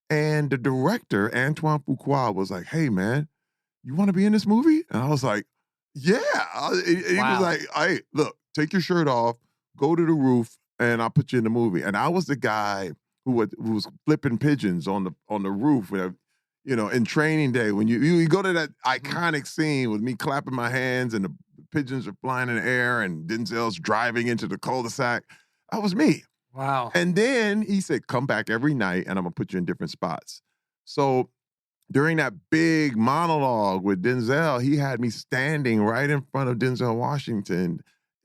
And the director, Antoine Fuqua, was like, hey man, you want to be in this movie? And I was like, yeah. He was like, hey, look, take your shirt off, go to the roof, and I'll put you in the movie. And I was the guy who was flipping pigeons on the roof, in Training Day. When you go to that iconic scene with me clapping my hands and the pigeons are flying in the air and Denzel's driving into the cul-de-sac. That was me. Wow. And then he said, come back every night and I'm going to put you in different spots. So during that big monologue with Denzel, he had me standing right in front of Denzel Washington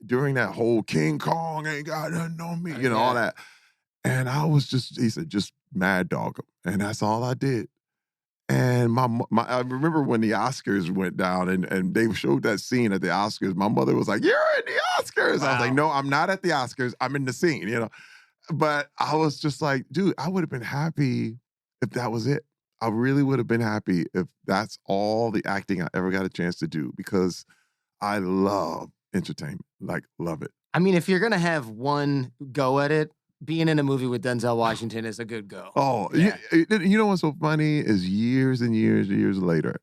during that whole King Kong ain't got nothing on me, all that. And I was he said, just mad dog him. And that's all I did. And I remember when the Oscars went down and they showed that scene at the Oscars, my mother was like, you're in the Oscars. Wow. I was like, no, I'm not at the Oscars. I'm in the scene, But I was just like, dude, I would have been happy if that was it. I really would have been happy if that's all the acting I ever got a chance to do, because I love entertainment, love it. I mean, if you're going to have one go at it, being in a movie with Denzel Washington is a good go. Oh, yeah. You know what's so funny is years and years later,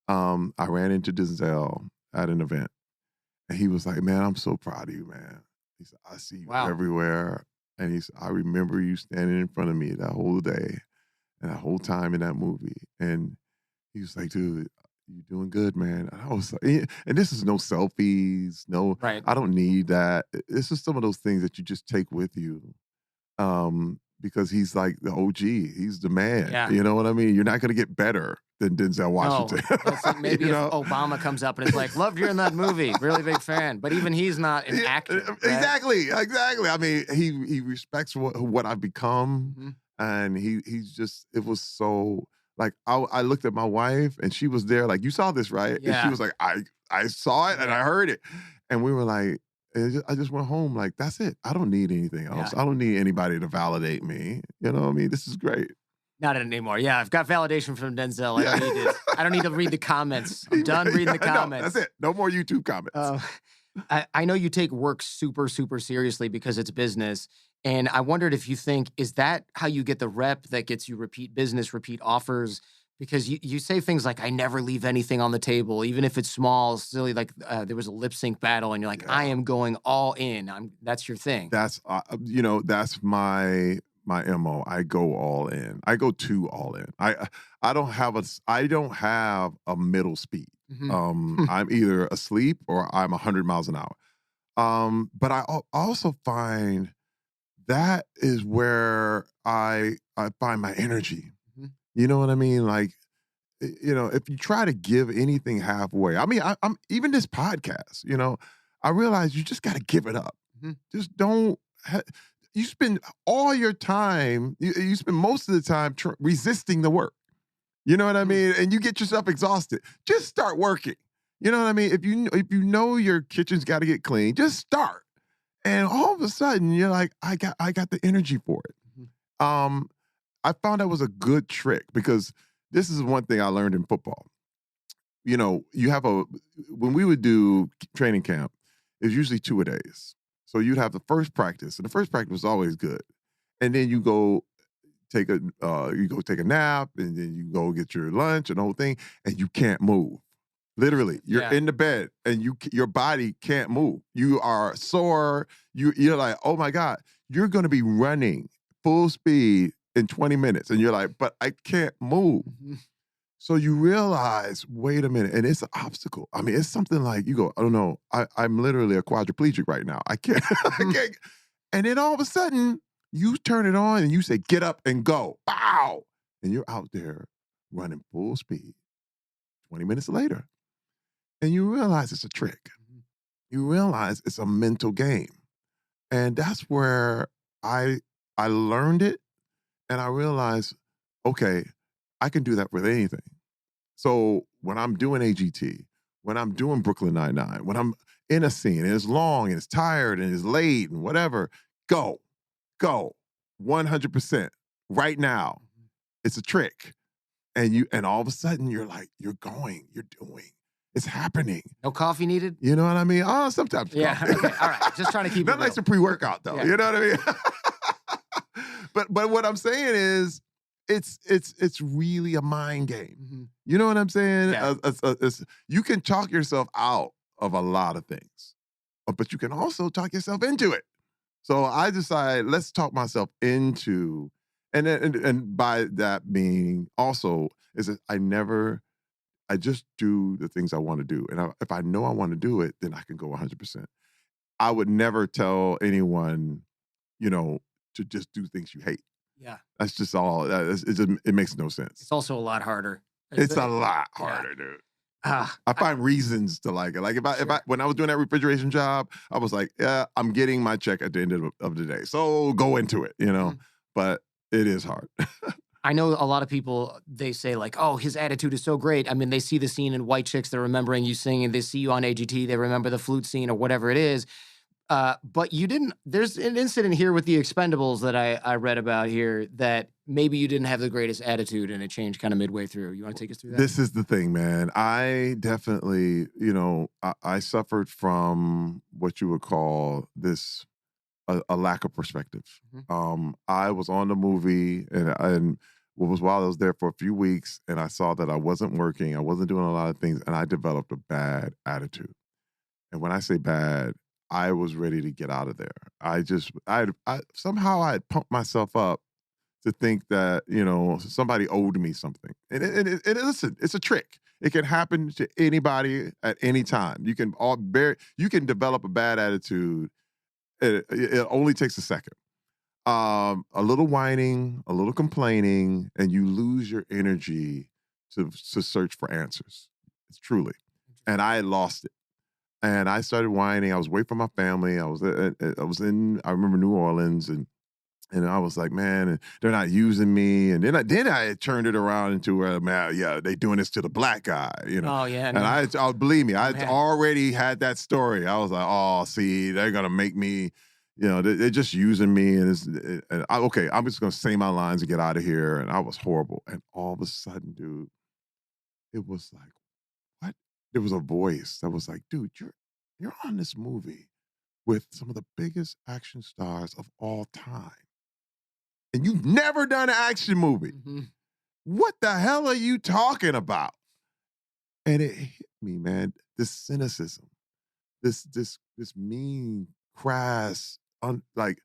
I ran into Denzel at an event, and he was like, man, I'm so proud of you, man. He said, I see you everywhere. And he said, I remember you standing in front of me that whole day and that whole time in that movie. And he was like, dude, you're doing good, man. And I was like, and this is no selfies, I don't need that. This is some of those things that you just take with you. Because he's like the OG. He's the man. Yeah. You know what I mean? You're not going to get better than Denzel Washington. No. It's like maybe if Obama comes up and is like, loved you in that movie. Really big fan. But even he's not an actor. Right? Exactly. I mean, he respects what I've become. And he's just, it was so, I looked at my wife and she was there like, you saw this, right? Yeah. And she was like, I saw it and I heard it. And we were like, I just went home like, that's it. I don't need anything else. I don't need anybody to validate me. You know what I mean? This is great. Not anymore. Yeah, I've got validation from Denzel. I don't need to read the comments. I'm done reading the comments. That's it. No more YouTube comments. I know you take work super, super seriously because it's business. And I wondered if you think, is that how you get the rep that gets you repeat business, repeat offers? Because you say things like, I never leave anything on the table, even if it's small, silly, like there was a lip sync battle and you're like, I am going all in. That's your thing. That's, that's my MO. I go all in. I go too all in. I don't have a middle speed. I'm either asleep or I'm 100 miles an hour. But I also find that is where I find my energy. You know what I mean? Like, if you try to give anything halfway, I mean, I'm even this podcast, I realize you just got to give it up. Just don't, you spend all your time, you spend most of the time resisting the work. You know what I mean? And you get yourself exhausted. Just start working. You know what I mean? If you know your kitchen's got to get clean, just start. And all of a sudden, you're like, I got the energy for it. I found that was a good trick because this is one thing I learned in football. When we would do training camp, it was usually 2-a-days. So you'd have the first practice, and the first practice was always good. And then you go take a nap, and then you go get your lunch and the whole thing, and you can't move. Literally, you're in the bed and your body can't move. You are sore. You're like, oh my God, you're going to be running full speed in 20 minutes. And you're like, but I can't move. So you realize, wait a minute, and it's an obstacle. I mean, it's something like you go, I don't know, I'm literally a quadriplegic right now. I can't, I can't. And then all of a sudden, you turn it on and you say, get up and go. Bow. And you're out there running full speed 20 minutes later. And you realize it's a trick. You realize it's a mental game. And that's where I learned it. And I realized, okay, I can do that with anything. So when I'm doing AGT, when I'm doing Brooklyn Nine-Nine, when I'm in a scene and it's long and it's tired and it's late and whatever, go, 100% right now. It's a trick. And all of a sudden you're like, you're going, you're doing. It's happening. No coffee needed? You know what I mean? Oh, sometimes yeah, coffee. Okay, all right. Just trying to keep it Not real. like some pre-workout though. Yeah. You know what I mean? But what I'm saying is it's really a mind game. You know what I'm saying? Yeah. You can talk yourself out of a lot of things, but you can also talk yourself into it. So I decided, let's talk myself into, and by that meaning also is that I just do the things I want to do. And if I know I want to do it, then I can go 100%. I would never tell anyone, to just do things you hate. Yeah. That's just all. It makes no sense. It's also a lot harder. It's a lot harder, dude. I find reasons to like it. Like when I was doing that refrigeration job, I was like, yeah, I'm getting my check at the end of the day. So go into it, But it is hard. I know a lot of people, they say like, oh, his attitude is so great. I mean, they see the scene in White Chicks, they're remembering you singing, they see you on AGT, they remember the flute scene or whatever it is. But you didn't, there's an incident here with the Expendables that I read about here that maybe you didn't have the greatest attitude and it changed kind of midway through. You want to take us through that? This is the thing, man. I definitely, I suffered from what you would call a lack of perspective. I was on the movie and what was while I was there for a few weeks and I saw that I wasn't working, I wasn't doing a lot of things, and I developed a bad attitude. And when I say bad, I was ready to get out of there. I somehow I had pumped myself up to think that, somebody owed me something. And listen, it's a trick. It can happen to anybody at any time. You can develop a bad attitude. It only takes a second. A little whining, a little complaining, and you lose your energy to search for answers. It's truly. And I had lost it. And I started whining. I was away from my family. I remember New Orleans, and I was like, man, they're not using me. And then I turned it around into where, man, yeah, they doing this to the black guy, Oh yeah. No. And believe me, I already had that story. I was like, oh, see, they're gonna make me, they're just using me, okay, I'm just gonna say my lines and get out of here. And I was horrible. And all of a sudden, dude, it was like, what? There was a voice that was like, dude, you're on this movie with some of the biggest action stars of all time. And you've never done an action movie. what the hell are you talking about? And it hit me, man, this cynicism, this mean, crass, like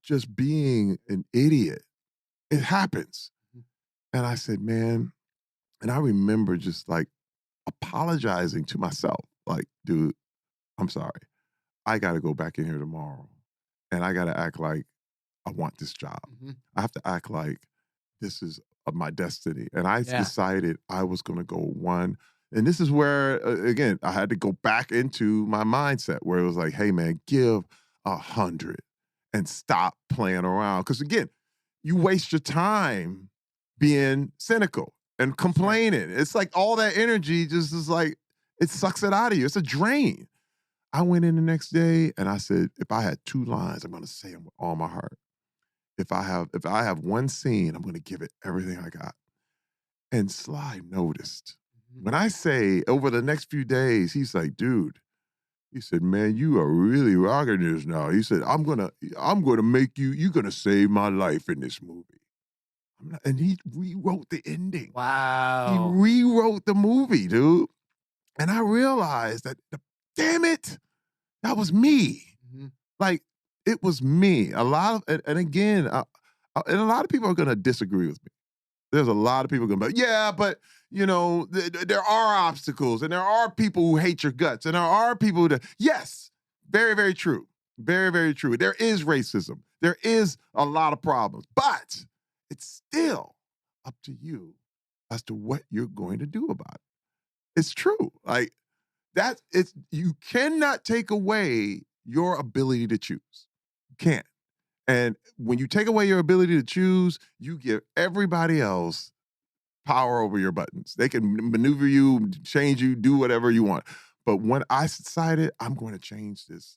just being an idiot. It happens. And I said, man, and I remember just like apologizing to myself, like, dude, I'm sorry. I got to go back in here tomorrow and I got to act like I want this job. I have to act like this is my destiny. And I decided I was going to go one. And this is where, again, I had to go back into my mindset where it was like, hey, man, give 100 and stop playing around. Because again, you waste your time being cynical and complaining. It's like all that energy just is like, it sucks it out of you. It's a drain. I went in the next day and I said, if I had 2 lines, I'm going to say them with all my heart. If I have one scene, I'm going to give it everything I got. And Sly noticed. When I say over the next few days, he's like, dude, he said, man, you are really rocking this now. He said, I'm gonna make you're gonna save my life in this movie. And he rewrote the ending. Wow. He rewrote the movie, dude. And I realized that, damn it, that was me. Like, it was me. A lot of, and again, and a lot of people are gonna disagree with me. There's a lot of people going to be, yeah, but, you know, there are obstacles and there are people who hate your guts and there are people that, yes, very, very true. Very, very true. There is racism. There is a lot of problems, but it's still up to you as to what you're going to do about it. It's true. Like, you cannot take away your ability to choose. You can't. And when you take away your ability to choose, you give everybody else power over your buttons. They can maneuver you, change you, do whatever you want. But when I decided I'm going to change this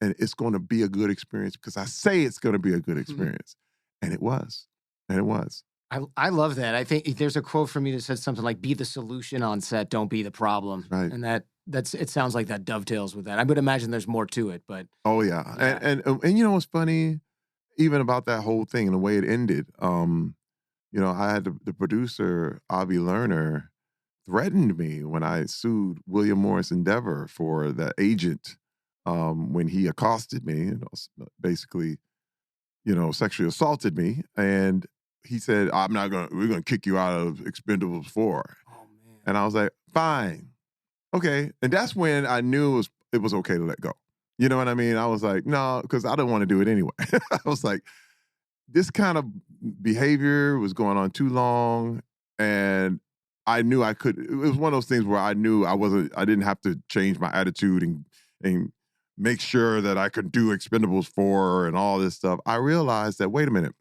and it's going to be a good experience because I say it's going to be a good experience. And it was. And it was. I love that. I think there's a quote from you that says something like, be the solution on set, don't be the problem. Right. And it sounds like that dovetails with that. I would imagine there's more to it, but. Oh, yeah. And you know what's funny? Even about that whole thing and the way it ended, you know, I had the producer, Avi Lerner, threatened me when I sued William Morris Endeavor for the agent when he accosted me and basically, you know, sexually assaulted me. And he said, we're going to kick you out of Expendables 4. Oh, man. And I was like, fine. Okay. And that's when I knew it was okay to let go. You know what I mean? I was like, no, because I don't want to do it anyway. I was like, this kind of behavior was going on too long. And I knew I could. It was one of those things where I knew I didn't have to change my attitude and make sure that I could do Expendables 4 and all this stuff. I realized that, wait a minute,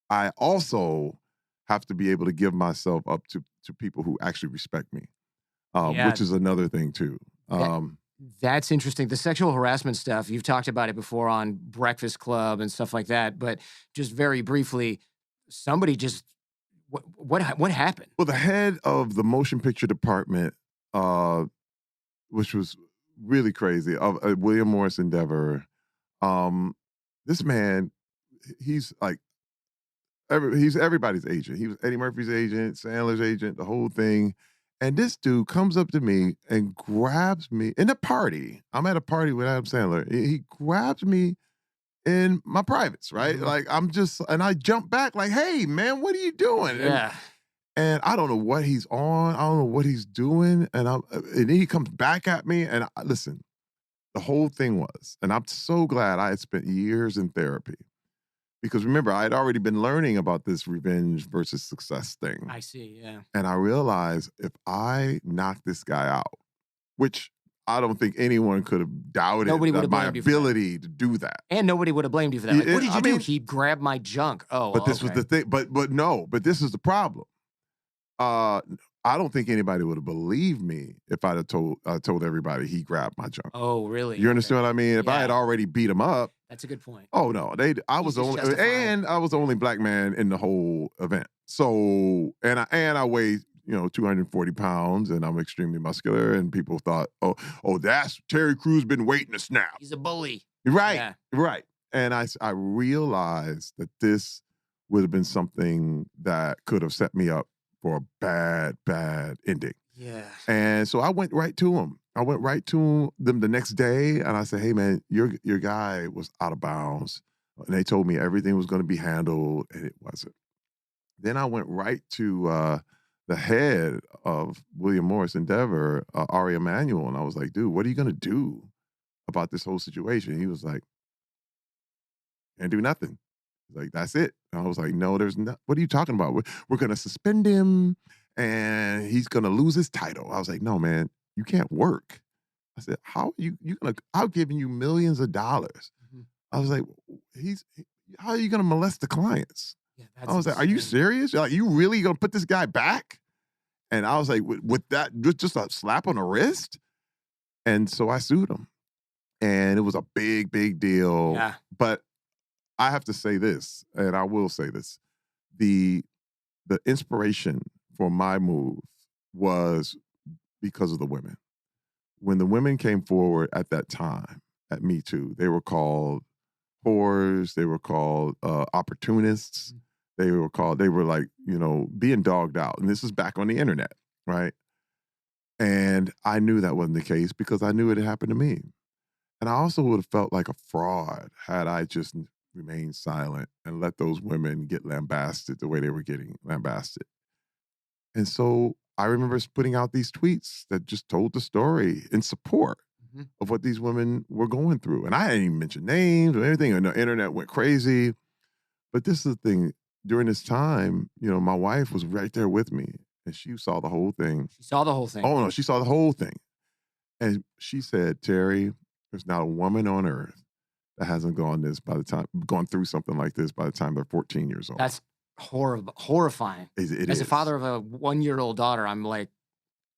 I also have to be able to give myself up to people who actually respect me, which is another thing too. That's interesting. The sexual harassment stuff, you've talked about it before on Breakfast Club and stuff like that, but just very briefly, somebody just, what happened? Well, the head of the motion picture department, which was really crazy, of William Morris Endeavor, this man, he's like, he's everybody's agent. He was Eddie Murphy's agent, Sandler's agent, the whole thing. And this dude comes up to me and grabs me in a party. I'm at a party with Adam Sandler. He grabs me in my privates, right? Like and I jump back like, hey, man, what are you doing? Yeah. And I don't know what he's on. I don't know what he's doing. And then he comes back at me. And listen, the whole thing was, and I'm so glad I had spent years in therapy. Because remember, I had already been learning about this revenge versus success thing. I see, yeah. And I realized if I knock this guy out, which I don't think anyone could have doubted my ability to do that. And nobody would have blamed you for that. Like, what did you do? He grabbed my junk. Oh, but this was the thing. But this is the problem. I don't think anybody would have believed me if I'd have told everybody he grabbed my junk. Oh, really? You understand what I mean? If I had already beat him up. That's a good point. Oh no, I was the only black man in the whole event. So and I weigh 240 pounds and I'm extremely muscular and people thought, oh, that's Terry Crews been waiting to snap. He's a bully. Right, right. And I realized that this would have been something that could have set me up for a bad, bad ending. Yeah. And so I went right to him. I went right to them the next day, and I said, "Hey, man, your guy was out of bounds." And they told me everything was going to be handled, and it wasn't. Then I went right to the head of William Morris Endeavor, Ari Emanuel, and I was like, "Dude, what are you going to do about this whole situation?" He was like, "Can't do nothing." Like, "That's it." And I was like, "No, there's not. What are you talking about? We're going to suspend him, and he's going to lose his title." I was like, "No, man, you can't work." I said, "How are you gonna? I've given you millions of dollars." Mhm. I was like, "How are you gonna molest the clients?" Yeah, I that's was like, "Are you insane. serious? Like, you really gonna put this guy back?" And I was like, with that, just a slap on the wrist. And so I sued him, and it was a big, big deal. Yeah. But I have to say this, and I will say this: the inspiration for my move was because of the women. When the women came forward at that time at Me Too, they were called whores, they were called opportunists, they were like, being dogged out. And this is back on the internet, right? And I knew that wasn't the case because I knew it had happened to me. And I also would have felt like a fraud had I just remained silent and let those women get lambasted the way they were getting lambasted. And so I remember putting out these tweets that just told the story in support Mhm. of what these women were going through. And I didn't even mention names or anything, and the internet went crazy. But this is the thing. During this time, my wife was right there with me, and she saw the whole thing. She saw the whole thing. Oh, no, she saw the whole thing. And she said, "Terry, there's not a woman on earth that hasn't gone through something like this by the time they're 14 years old." That's horrifying. It As a is. father of a 1-year-old daughter, I'm like,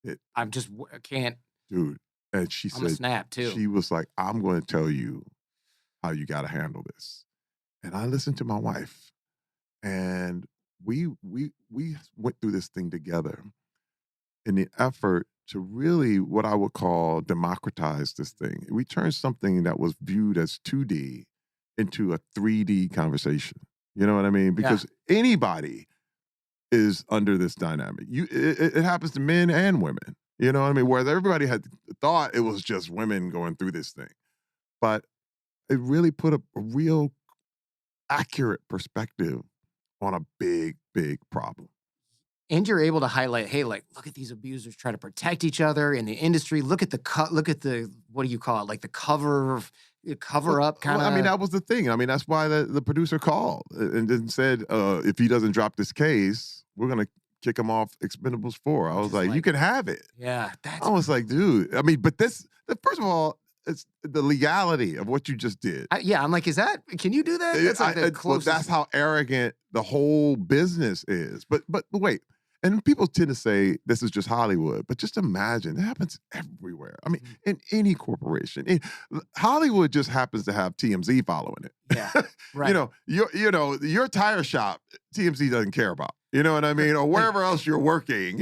It, I'm just I can't. dude. And she I'm a said, snap too. she was like, "I'm going to tell you how you got to handle this." And I listened to my wife, and we went through this thing together in the effort to really, what I would call, democratize this thing. We turned something that was viewed as 2D into a 3D conversation. You know what I mean? Yeah. Because anybody is under this dynamic. It happens to men and women. You know what I mean? Whereas everybody had thought it was just women going through this thing. But it really put a real accurate perspective on a big, big problem. And you're able to highlight, hey, like, look at these abusers try to protect each other in the industry. Look at the what do you call it? Like the cover up kind of. I mean, that was the thing. I mean, that's why the producer called and then said, if he doesn't drop this case, we're going to kick him off Expendables 4. I was like, you can have it. Yeah. I was like, dude, I mean, but first of all, it's the legality of what you just did. I'm like, can you do that? That's like the closest. That's how arrogant the whole business is. But wait, and people tend to say this is just Hollywood, but just imagine it happens everywhere. I mean, in any corporation, Hollywood just happens to have TMZ following it. Yeah, right. Your tire shop, TMZ doesn't care about. You know what I mean? Or wherever else you're working.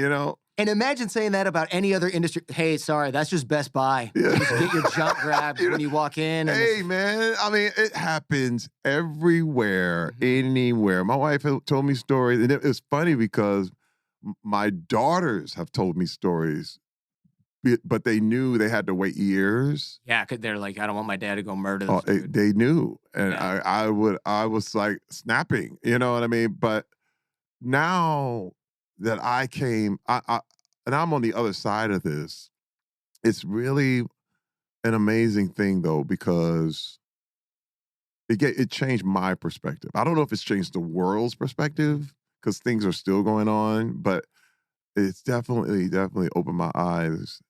And imagine saying that about any other industry. Hey, sorry, that's just Best Buy. Yeah. Just get your junk grabbed when you walk in. Hey, man. I mean, it happens everywhere, anywhere. My wife told me stories, and it's funny because my daughters have told me stories, but they knew they had to wait years. Yeah, because they're like, I don't want my dad to go murder this dude. They knew, and Yeah. I was like snapping. You know what I mean? But now that I came, and I'm on the other side of this, it's really an amazing thing though, because it changed my perspective. I don't know if it's changed the world's perspective because things are still going on, but it's definitely opened my eyes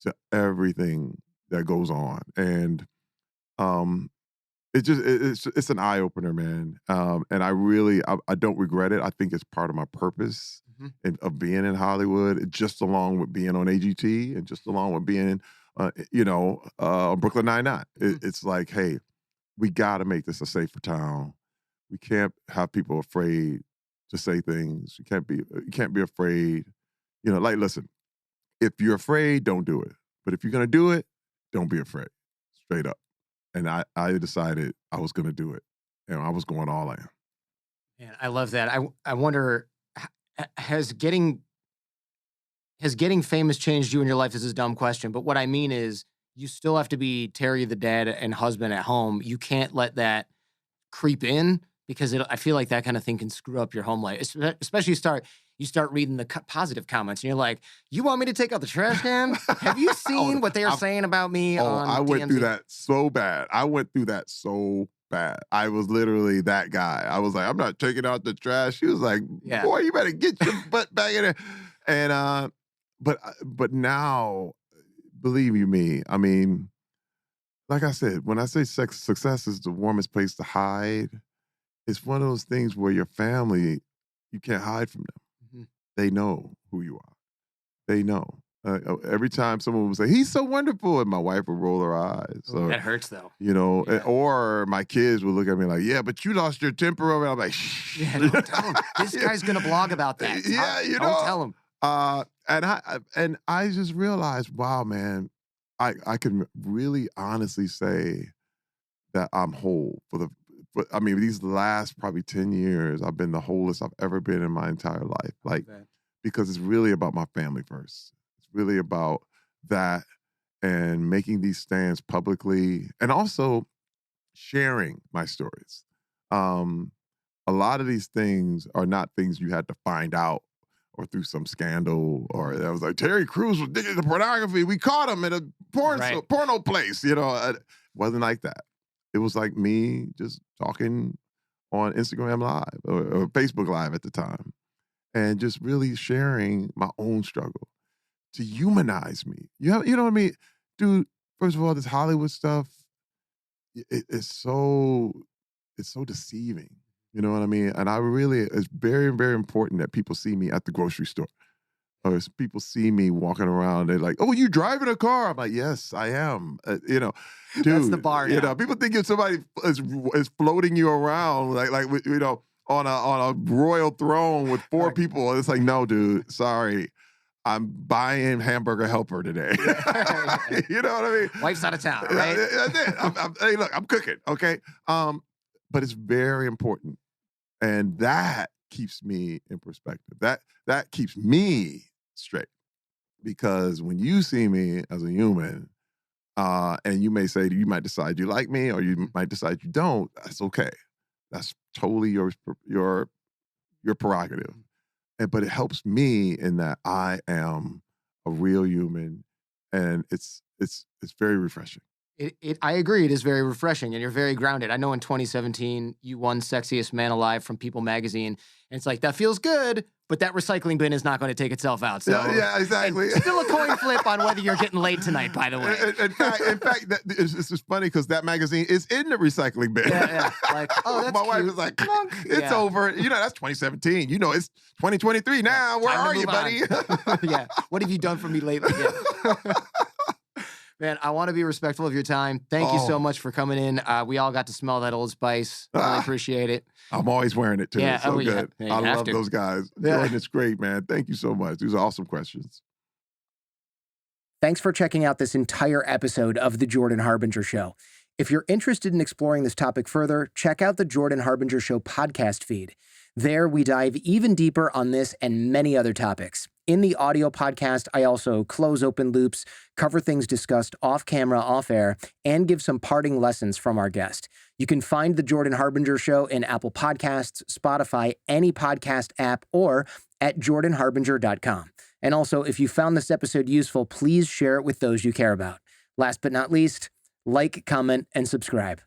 to everything that goes on. And it's an eye opener, man. And I don't regret it. I think it's part of my purpose of being in Hollywood, just along with being on AGT and just along with being, Brooklyn Nine-Nine. It's like, hey, we got to make this a safer town. We can't have people afraid to say things. You can't be afraid. Like, listen, if you're afraid, don't do it. But if you're gonna do it, don't be afraid. Straight up. And I decided I was gonna do it, and I was going all in. Man, I love that. I wonder, has getting famous changed you in your life? This is a dumb question, but what I mean is you still have to be Terry the dad and husband at home. You can't let that creep in because I feel like that kind of thing can screw up your home life. Especially you start reading the positive comments and you're like, you want me to take out the trash can? Have you seen what they are saying about me on I went DMZ? through that so bad. I was literally that guy. I was like, I'm not taking out the trash. She was like, boy, you better get your butt back in there. And but now, believe you me, I mean, like I said, when I say success is the warmest place to hide, it's one of those things where your family, you can't hide from them. Mhm. They know who you are. They know. Every time someone would say, he's so wonderful, and my wife would roll her eyes. So, that hurts, though. You know, or my kids would look at me like, yeah, but you lost your temper over. I'm like, shh. Yeah, don't tell him. This guy's going to blog about that. Yeah, you know. Don't tell him. And I just realized, wow, man, I can really honestly say that I'm whole I mean, these last probably 10 years, I've been the wholest I've ever been in my entire life. Like, because it's really about my family first. It's really about that and making these stands publicly and also sharing my stories. A lot of these things are not things you had to find out or through some scandal, or I was like, Terry Crews was digging the pornography. We caught him at a porno place. You know, it wasn't like that. It was like me just talking on Instagram Live or Facebook Live at the time and just really sharing my own struggle to humanize me. You know what I mean? Dude, first of all, this Hollywood stuff, it's so deceiving. You know what I mean? And it's very, very important that people see me at the grocery store. Or as people see me walking around, they're like, "Oh, you driving a car?" I'm like, "Yes, I am." You know, dude. That's the bar now. You know, people think if somebody is floating you around like you know on a royal throne with four people, it's like, no, dude. Sorry, I'm buying Hamburger Helper today. You know what I mean? Wife's out of town, right? That's it. Hey, look, I'm cooking. Okay, but it's very important, and that keeps me in perspective. That keeps me straight, because when you see me as a human, and you might decide you like me or you might decide you don't. That's okay. That's totally your prerogative. But it helps me in that I am a real human, and it's very refreshing. I agree. It is very refreshing, and you're very grounded. I know in 2017, you won Sexiest Man Alive from People magazine, and it's like, that feels good, but that recycling bin is not going to take itself out. So yeah, exactly. Still a coin flip on whether you're getting laid tonight, by the way. In fact, it's just funny because that magazine is in the recycling bin. Yeah. Like, oh, that's my wife cute. was like, it's over. You know, that's 2017. You know, it's 2023 now. Where are you, buddy? Yeah. What have you done for me lately? Yeah. Man, I want to be respectful of your time. Thank you so much for coming in. We all got to smell that Old Spice. Really appreciate it. I'm always wearing it too. Yeah, it's so good. Yeah, I love those guys. Yeah. Jordan, it's great, man. Thank you so much. These are awesome questions. Thanks for checking out this entire episode of The Jordan Harbinger Show. If you're interested in exploring this topic further, check out the Jordan Harbinger Show podcast feed. There, we dive even deeper on this and many other topics. In the audio podcast, I also close open loops, cover things discussed off camera, off air, and give some parting lessons from our guest. You can find The Jordan Harbinger Show in Apple Podcasts, Spotify, any podcast app, or at jordanharbinger.com. And also, if you found this episode useful, please share it with those you care about. Last but not least, like, comment, and subscribe.